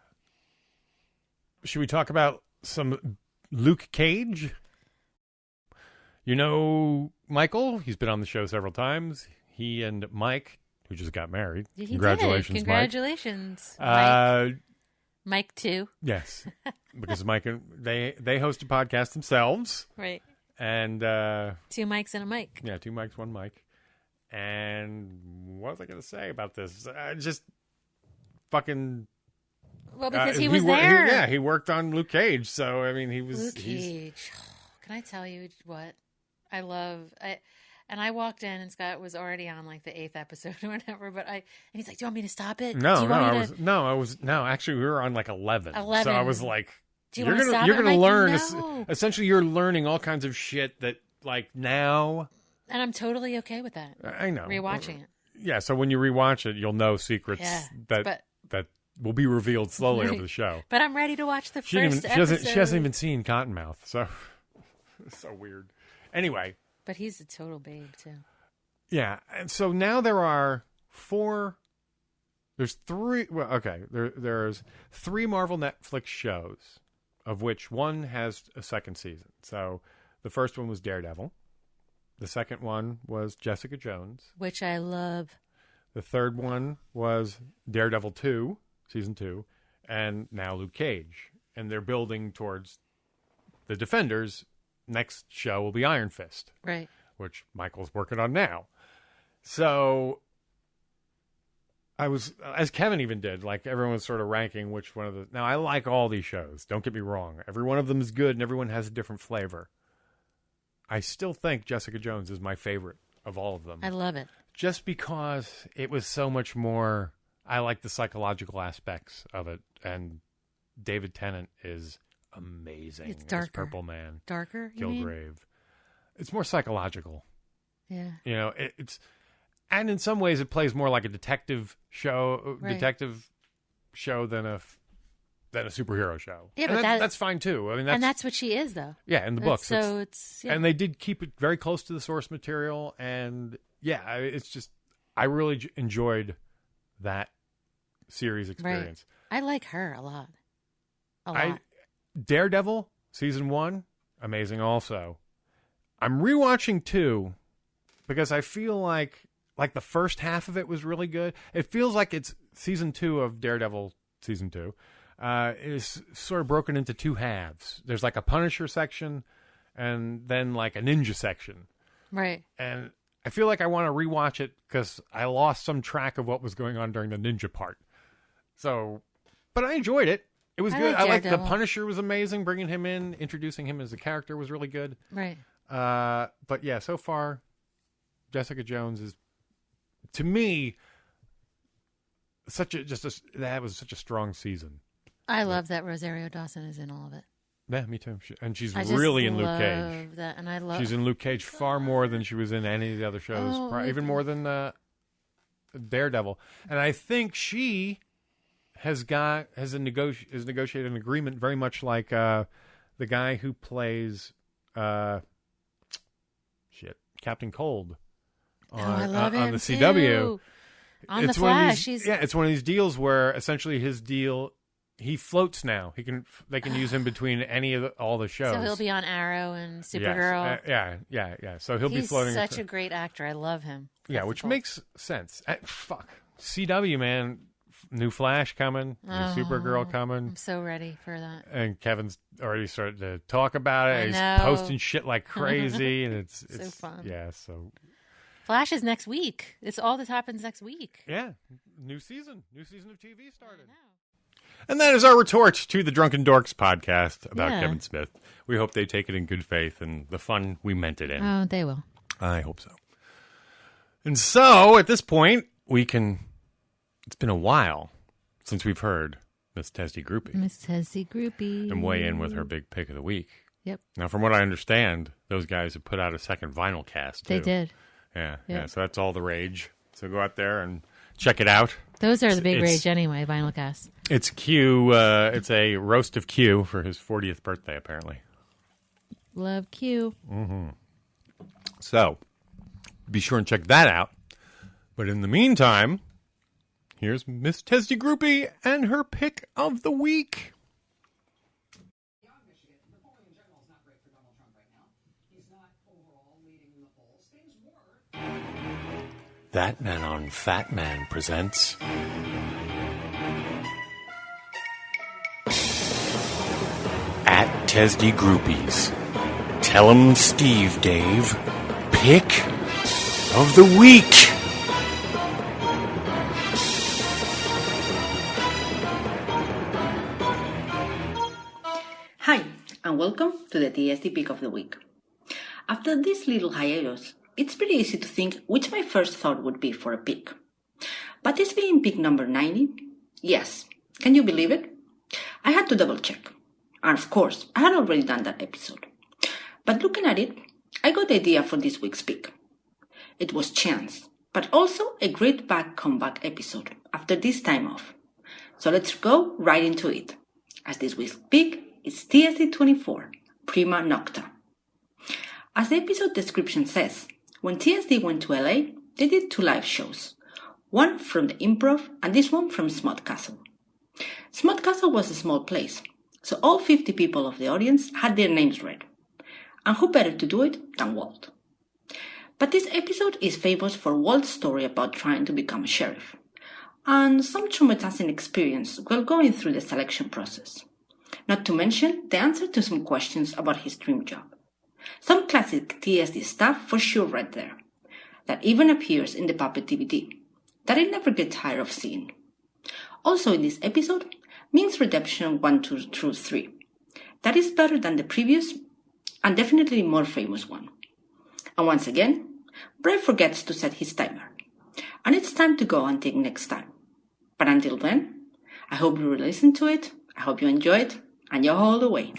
Should we talk about some Luke Cage? You know Michael? He's been on the show several times. He and Mike, who just got married. He Congratulations, did. Mike. Congratulations, Mike. Mike too. Yes, because Mike and they host a podcast themselves. Right. And 2 mics and a mic. Yeah, 2 mics, 1 mic. And what was I going to say about this? Just fucking. Well, because he was there. He worked on Luke Cage, so I mean, he was. Luke Cage. Can I tell you what I love? I walked in and Scott was already on like the 8th episode or whatever. And he's like, "Do you want me to stop it? No, actually, we were on like 11. 11. So I was like, you're gonna learn. No. Essentially, you're learning all kinds of shit that like now. And I'm totally okay with that. I know. Rewatching it. Yeah, so when you rewatch it, you'll know secrets that will be revealed slowly over the show. But I'm ready to watch the first episode. She hasn't even seen Cottonmouth, so it's so weird. Anyway. But he's a total babe, too. Yeah, and so now there's 3, well, okay, there's 3 Marvel Netflix shows, of which one has a second season. So the first one was Daredevil. The second one was Jessica Jones. Which I love. The third one was Daredevil 2, season 2, and now Luke Cage. And they're building towards the Defenders. Next show will be Iron Fist. Right. Which Michael's working on now. So I was, as Kevin even did, like everyone was sort of ranking which one of the. Now I like all these shows. Don't get me wrong. Every one of them is good and everyone has a different flavor. I still think Jessica Jones is my favorite of all of them. I love it. Just because it was so much more. I like the psychological aspects of it. And David Tennant is amazing. It's darker. As Purple Man. Darker, you mean? Kilgrave. It's more psychological. Yeah. You know, it's. And in some ways, it plays more like a detective show, Right. than a superhero show. Yeah, and but that's fine too. I mean, that's what she is, though. Yeah, in the books. So it's yeah. And they did keep it very close to the source material, and yeah, it's just I really enjoyed that series experience. Right. I like her a lot. A lot. Daredevil season 1, amazing. Also, I'm rewatching 2 because I feel like the first half of it was really good. It feels like it's season 2 of Daredevil season 2 is sort of broken into 2 halves. There's like a Punisher section and then like a ninja section. Right. And I feel like I want to rewatch it because I lost some track of what was going on during the ninja part. So, but I enjoyed it. It was good. I like the Punisher was amazing. Bringing him in, introducing him as a character was really good. Right. But yeah, so far, Jessica Jones is, to me, that was such a strong season. I love that Rosario Dawson is in all of it. Yeah, me too. And she's really in Luke Cage. I love that, and I love. She's in Luke Cage far more than she was in any of the other shows, even more than Daredevil. And I think she has negotiated an agreement very much like the guy who plays Captain Cold I love him on the CW. On The Flash, it's one of these deals where essentially his deal, he floats now. They can use him between all the shows. So he'll be on Arrow and Supergirl. Yeah. So he's floating. He's such a great actor. I love him. Yeah, which makes sense. Fuck. CW, man. New Flash coming, new Supergirl coming. I'm so ready for that. And Kevin's already started to talk about it. He's posting shit like crazy, and it's so fun. Yeah, so Flash is next week. It's all this happens next week. Yeah, new season of TV started. And that is our retort to the Drunken Dorks podcast about Kevin Smith. We hope they take it in good faith and the fun we meant it in. Oh, they will. I hope so. And so, at this point, we can... It's been a while since we've heard Miss Testy Groupie. Miss Testy Groupie. And weigh in with her big pick of the week. Yep. Now, from what I understand, those guys have put out a second vinyl cast, too. They did. Yeah, so that's all the rage. So go out there and check it out. Those are the big rage anyway, vinyl cast. It's Q. It's a roast of Q for his 40th birthday, apparently. Love Q. Mm-hmm. So, be sure and check that out. But in the meantime... Here's Miss Testy Groupie and her pick of the week. ThatMan on Fatman presents At Testy Groupies. Tell 'em Steve Dave. Pick of the week. Hi, and welcome to the TSD Pick of the Week. After this little hiatus, it's pretty easy to think which my first thought would be for a pick. But this being pick number 90, yes, can you believe it? I had to double check. And of course, I had already done that episode. But looking at it, I got the idea for this week's pick. It was chance, but also a great back comeback episode after this time off. So let's go right into it, as this week's pick is TSD24, Prima Nocta. As the episode description says, when TSD went to LA, they did 2 live shows. One from the Improv and this one from Smut Castle. Smut Castle was a small place, so all 50 people of the audience had their names read. And who better to do it than Walt? But this episode is famous for Walt's story about trying to become a sheriff, and some traumatizing experience while going through the selection process. Not to mention the answer to some questions about his dream job. Some classic TSD stuff for sure right there, that even appears in the Puppet DVD, that I never get tired of seeing. Also in this episode, Ming's redemption 1, 2 through 3. That is better than the previous, and definitely more famous one. And once again, Brave forgets to set his timer. And it's time to go and take next time. But until then, I hope you will listen to it, I hope you enjoy it, and you're all the way.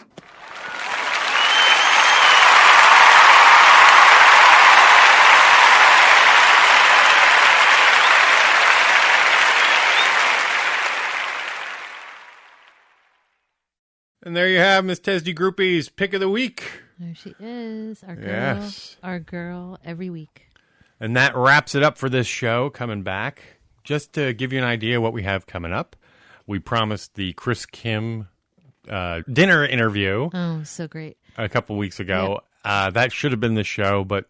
And there you have Miss Testy Groupie's pick of the week. There she is, our girl, Yes. our girl every week. And that wraps it up for this show. Coming back, just to give you an idea what we have coming up, we promised the Chris Kim dinner interview. Oh, so great. A couple weeks ago. That should have been the show, but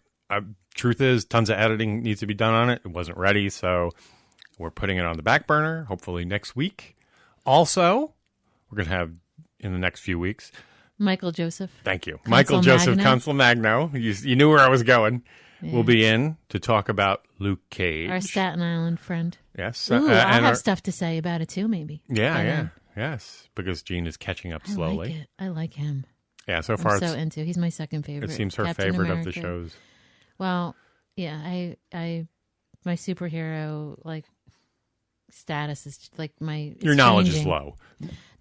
truth is, tons of editing needs to be done on it. It wasn't ready, so we're putting it on the back burner, hopefully next week. Also, we're going to have, in the next few weeks, Michael Joseph. Thank you. Consul Michael Joseph Magno. Consul Magno. You knew where I was going. Yeah. We'll be in to talk about Luke Cage. Our Staten Island friend. Yes. Ooh, I'll and have stuff to say about it too, maybe. Yeah. Yes. Because Jeanne is catching up slowly. I like it. I like him. Yeah, so far I'm so into. He's my second favorite. It seems her Captain favorite America. of the shows. Well, yeah, I my superhero status is Your knowledge is changing. low.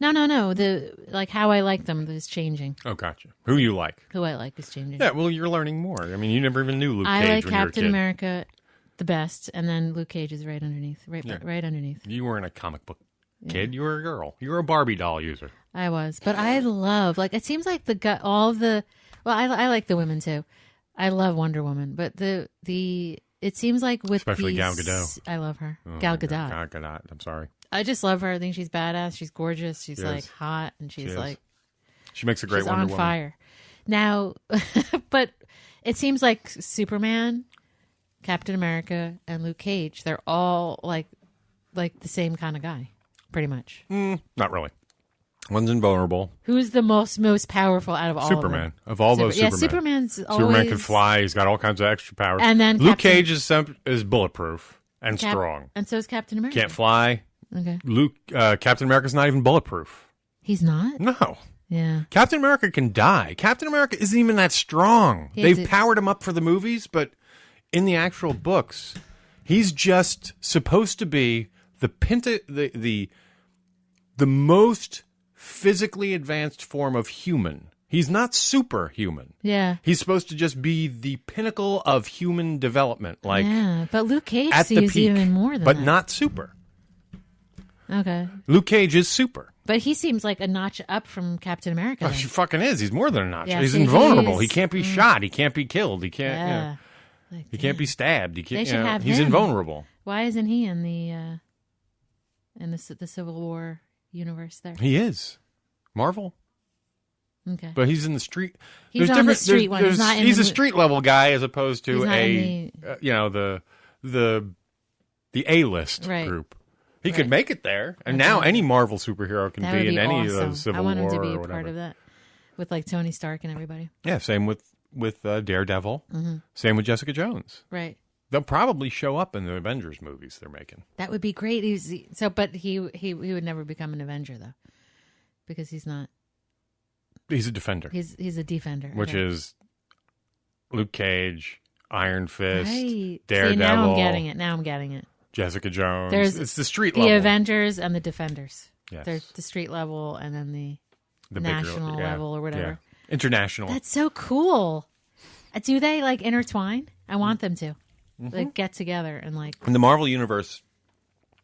No. The how I like them is changing. Oh, gotcha. Who you like? Who I like is changing. Yeah, well, you're learning more. I mean, you never even knew Luke I Cage like when you were a Captain kid. America the best, and then Luke Cage is right underneath, right underneath. You weren't a comic book kid. You were a girl. You were a Barbie doll user. I was, but I love it seems like I like the women too. I love Wonder Woman, but it seems like with Especially Gal Gadot. I love her. Oh, Gal my God, Gadot. Gal Gadot. I'm sorry. I just love her. I think she's badass. She's gorgeous. She's Yes. hot, and she's She makes a great she's Wonder on Woman. fire. Now, but it seems like Superman, Captain America, and Luke Cage, they're all like the same kind of guy, pretty much. Not really. One's invulnerable. Who's the most powerful out of all Superman. of them? Of all those Superman. Yeah, Superman's always... Superman can fly. He's got all kinds of extra powers. And then Luke Cage is bulletproof and Cap- strong. And so is Captain America. Can't fly. Okay. Captain America's not even bulletproof. He's not? No. Yeah. Captain America can die. Captain America isn't even that strong. They've powered him up for the movies, but in the actual books, he's just supposed to be the most physically advanced form of human. He's not superhuman. Yeah. He's supposed to just be the pinnacle of human development. Yeah, but Luke Cage at the sees peak, even more than but that. not super. Okay. Luke Cage is super. But he seems like a notch up from Captain America. Oh, he fucking is. He's more than a notch. Yeah, he's see, invulnerable. He can't be shot. He can't be killed. He can't. Yeah. He can't be stabbed. He can't. They should have he's him. invulnerable. Why isn't he in the Civil War universe there? He is. Marvel. Okay. But he's in the street. He's on the street one. He's not in he's the a street level guy as opposed to He's not the A-list Right. group. He could make it there, and now any Marvel superhero can That be would in any awesome. of those Civil I want War him to be or a whatever. part of that with like Tony Stark and everybody. Yeah, same with Daredevil. Mhm. Same with Jessica Jones. Right. They'll probably show up in the Avengers movies they're making. That would be great. But he would never become an Avenger though, because he's not. He's a defender. He's a defender, which okay. is Luke Cage, Iron Fist, Right. Daredevil. See, now I'm getting it. Jessica Jones. It's the street the level. Avengers and the Defenders. Yes. There's the street level and then the bigger- national yeah, level or whatever. yeah. International. That's so cool. Do they like intertwine? I want them to like get together and like. In the Marvel universe,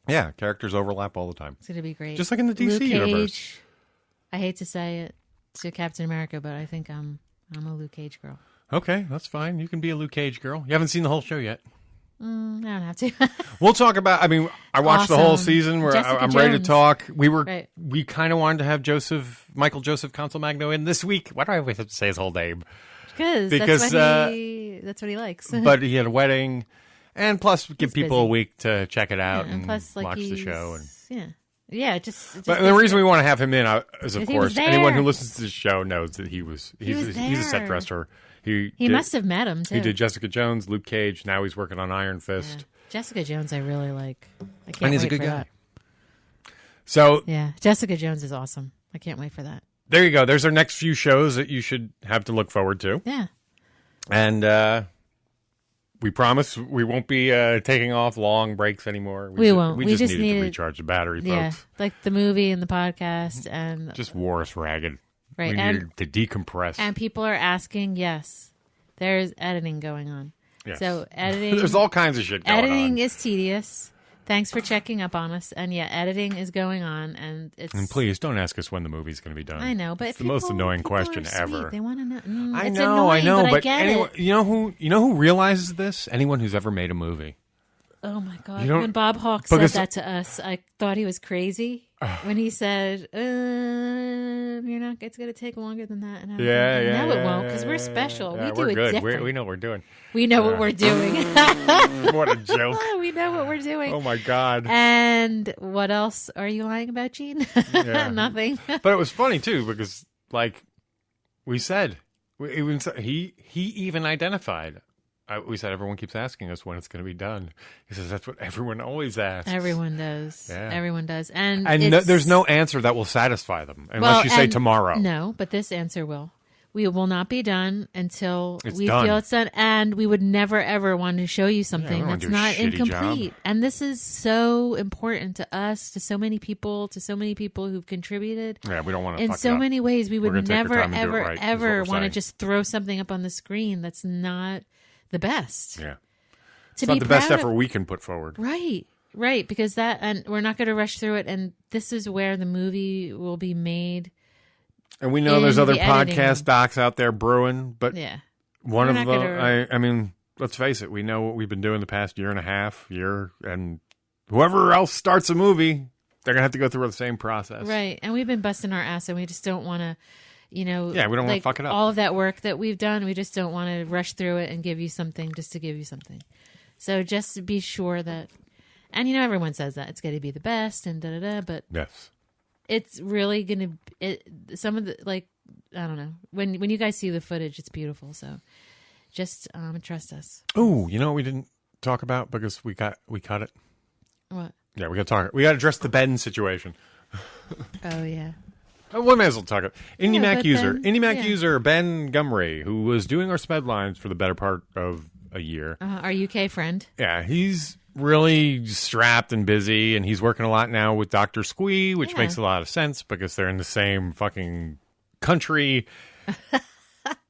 yeah, characters overlap all the time. It's gonna be great. Just like in the DC Luke Cage, universe. I hate to say it to Captain America, but I think I'm a Luke Cage girl. Okay, that's fine. You can be a Luke Cage girl. You haven't seen the whole show yet. I don't have to. We'll talk about. I mean, I watched the whole Awesome. season. Where Jessica I'm ready to Jones. talk. Right. We kind of wanted to have Michael Joseph Consolmagno in this week. Why do I always have to say his whole name? Because that's what he likes. But he had a wedding, and plus give people busy. a week to check it out and plus, like, watch the he's- show. And just but the reason we want to have him in is, of He was course, anyone who there. listens to the show knows that he's a set there. dresser. He must have met him too. He did Jessica Jones, Luke Cage. Now he's working on Iron Fist. Jessica Jones, I really like. I can't And he's a wait good for guy. that. So Yeah, Jessica Jones is awesome. I can't wait for that. there you go. There's our next few shows that you should have to look forward to. Yeah. And we promise we won't be taking off long breaks anymore. We won't. We We just just needed to needed- recharge the battery, Yeah, folks. like the movie and the podcast and Just wore us ragged. Right, We and- needed to decompress. and people are asking. Yes, there's editing going on. Yes. So editing. There's all kinds of shit going editing on. is tedious. Thanks for checking up on us. And yeah, editing is going on, and it's. And please don't ask us when the movie's going to be done. I know, but it's the most annoying question People are sweet. ever. They want to know. I it's know, annoying, but I get anyone, it. you know who realizes this? Anyone who's ever made a movie. Oh my god! You don't- When Bob Hawke said because- that to us, I thought he was crazy. When he said, "You're not. It's going to take longer than that." And I'm Yeah, like, yeah, no, it yeah, won't, because yeah, we're yeah, special. yeah, We do we're it good. different. We know what we're doing. We know what we're doing. What a joke! We know what we're doing. Oh my god! And what else are you lying about, Jeanne? Yeah. Nothing. But it was funny too because, like we said, he even identified. We said everyone keeps asking us when it's going to be done. He says that's what everyone always asks. Everyone does. Yeah. Everyone does. And there's no answer that will satisfy them unless you say tomorrow. No, but this answer will. We will not be done until It's we done. feel it's done. And we would never, ever want to show you something we don't that's wanna not do a shitty incomplete. job. And this is so important to us, to so many people who've contributed. Yeah, we don't want to. In fuck it so up. many ways, we We're would gonna take our never, time and do it ever, right, is what ever we're want to saying. just throw something up on the screen that's not the best. Yeah. To It's not be the best proud of- effort we can put forward. Right, because and we're not going to rush through it, and this is where the movie will be made. And we know there's in other the editing. podcast docs out there brewing, but Yeah. one We're of not them, gonna- I mean, let's face it, we know what we've been doing the past year and a half, and whoever else starts a movie, they're going to have to go through the same process. Right, and we've been busting our ass, and we just don't want to, Yeah, we don't wanna fuck it up. All of that work that we've done, we just don't want to rush through it and give you something just to give you something. So just be sure that, And, everyone says that. It's going to be the best and da-da-da, but yes, it's really going to... some of the, I don't know. When you guys see the footage, it's beautiful. So just trust us. Oh, you know what we didn't talk about because we cut it? What? Yeah, we got to address the Ben situation. Oh, yeah. We may as well talk about IndieMac Ben, user Ben Gumry, who was doing our Smed lines for the better part of a year. Our UK friend. Yeah, he's really strapped and busy, and he's working a lot now with Dr. Squee, which makes a lot of sense because they're in the same fucking country.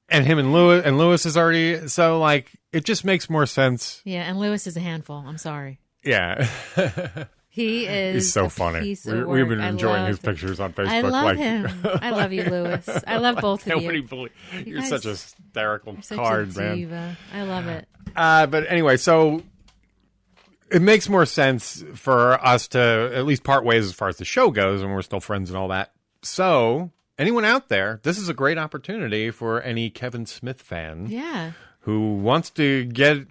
And him and Lewis is already, so it just makes more sense. Yeah, and Lewis is a handful. I'm sorry. Yeah. He is. He's so funny. We've been enjoying his pictures on Facebook. I love him. I love you, Lewis. I love both of you. You're such a hysterical card, man. I love it. But anyway, so it makes more sense for us to at least part ways as far as the show goes, and we're still friends and all that. So anyone out there, this is a great opportunity for any Kevin Smith fan who wants to get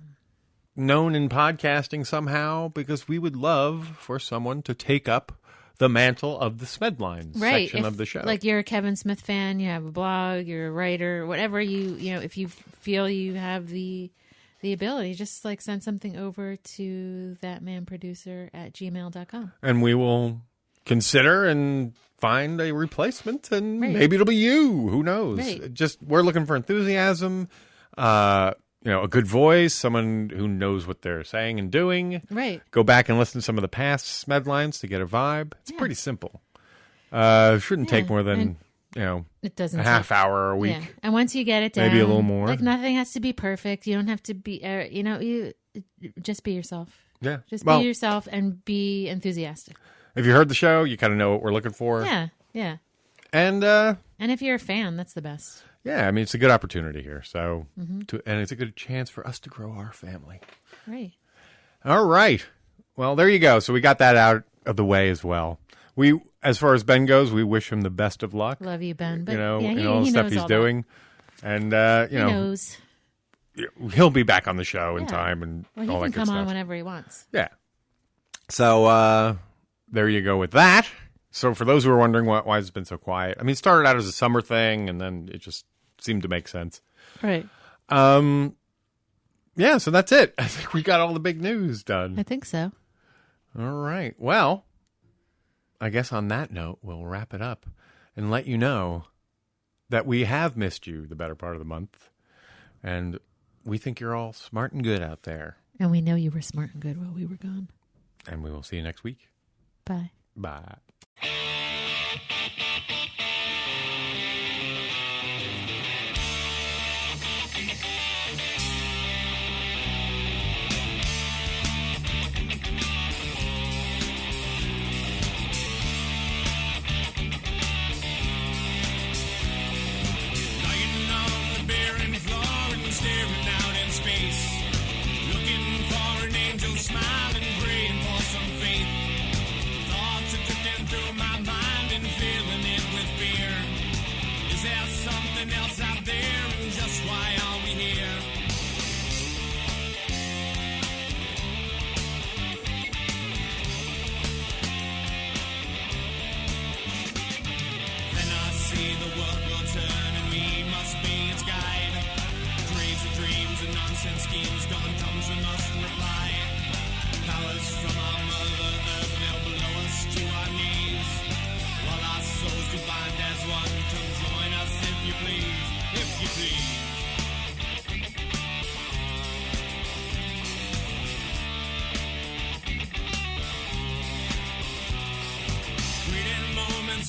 known in podcasting somehow, because we would love for someone to take up the mantle of the Smedlines section of the show. You're a Kevin Smith fan, you have a blog, you're a writer, whatever if you feel you have the ability, just send something over to thatmanproducer@gmail.com. And we will consider and find a replacement, and maybe it'll be you. Who knows? Just we're looking for enthusiasm, a good voice, someone who knows what they're saying and doing. Right. Go back and listen to some of the past Smed lines to get a vibe. It's pretty simple. Shouldn't take more than, it doesn't a half hour a week. Yeah. And once you get it down, maybe a little more. Nothing has to be perfect. You don't have to be, you just be yourself. Yeah. Just be yourself and be enthusiastic. If you heard the show, you kind of know what we're looking for. Yeah. Yeah. And if you're a fan, that's the best. Yeah, I mean, it's a good opportunity here. So, and it's a good chance for us to grow our family. Right. All right. Well, there you go. So we got that out of the way as well. As far as Ben goes, we wish him the best of luck. Love you, Ben. But in all the stuff he's doing. And, he knows. He'll be back on the show in time and all that good stuff. He can come on whenever he wants. Yeah. So, there you go with that. So for those who are wondering why it's been so quiet, I mean, it started out as a summer thing, and then it just seemed to make sense. Right. Yeah, so that's it. I think we got all the big news done. I think so. All right. Well, I guess on that note, we'll wrap it up and let you know that we have missed you the better part of the month, and we think you're all smart and good out there. And we know you were smart and good while we were gone. And we will see you next week. Bye. Bye.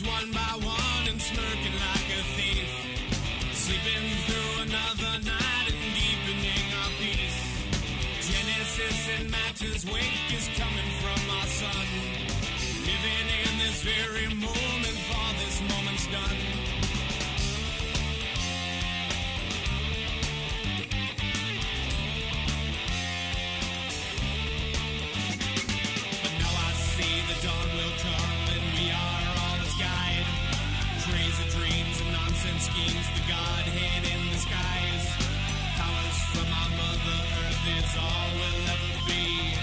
One by one and smirking like a thief, sleeping through another night and deepening our peace. Genesis and Matter's wake is coming from our sun, living in this very moment, for this moment's done. But now I see the dawn will come and we are crazy dreams and nonsense schemes, the Godhead in the skies. Powers from our Mother Earth is all we'll ever be.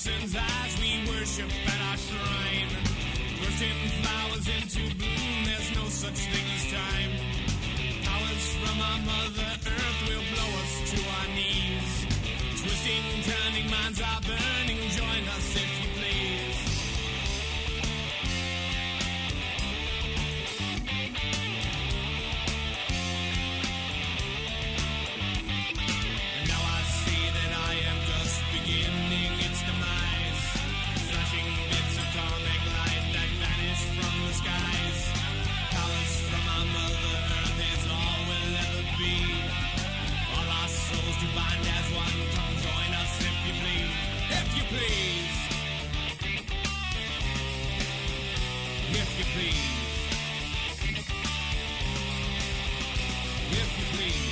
innocence as we worship at our shrine. Bursting flowers into bloom, there's no such thing as time. Powers from our Mother Earth will blow us to our knees. Twisting, turning, minds are burning, join us if you please. And now I see that I am just beginning its demise. Flashing bits of comic light that vanish from the skies. Powers from our Mother Earth is all we'll ever be. All our souls to bind as one. Come join us if you please. If you please. If you please. If you please.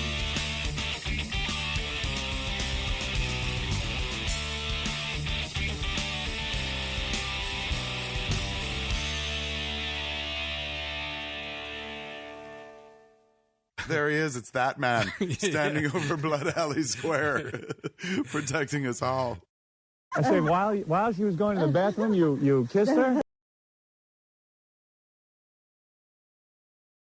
There he is. It's that man standing over Blood Alley Square, protecting us all. I say, while she was going to the bathroom, you kissed her?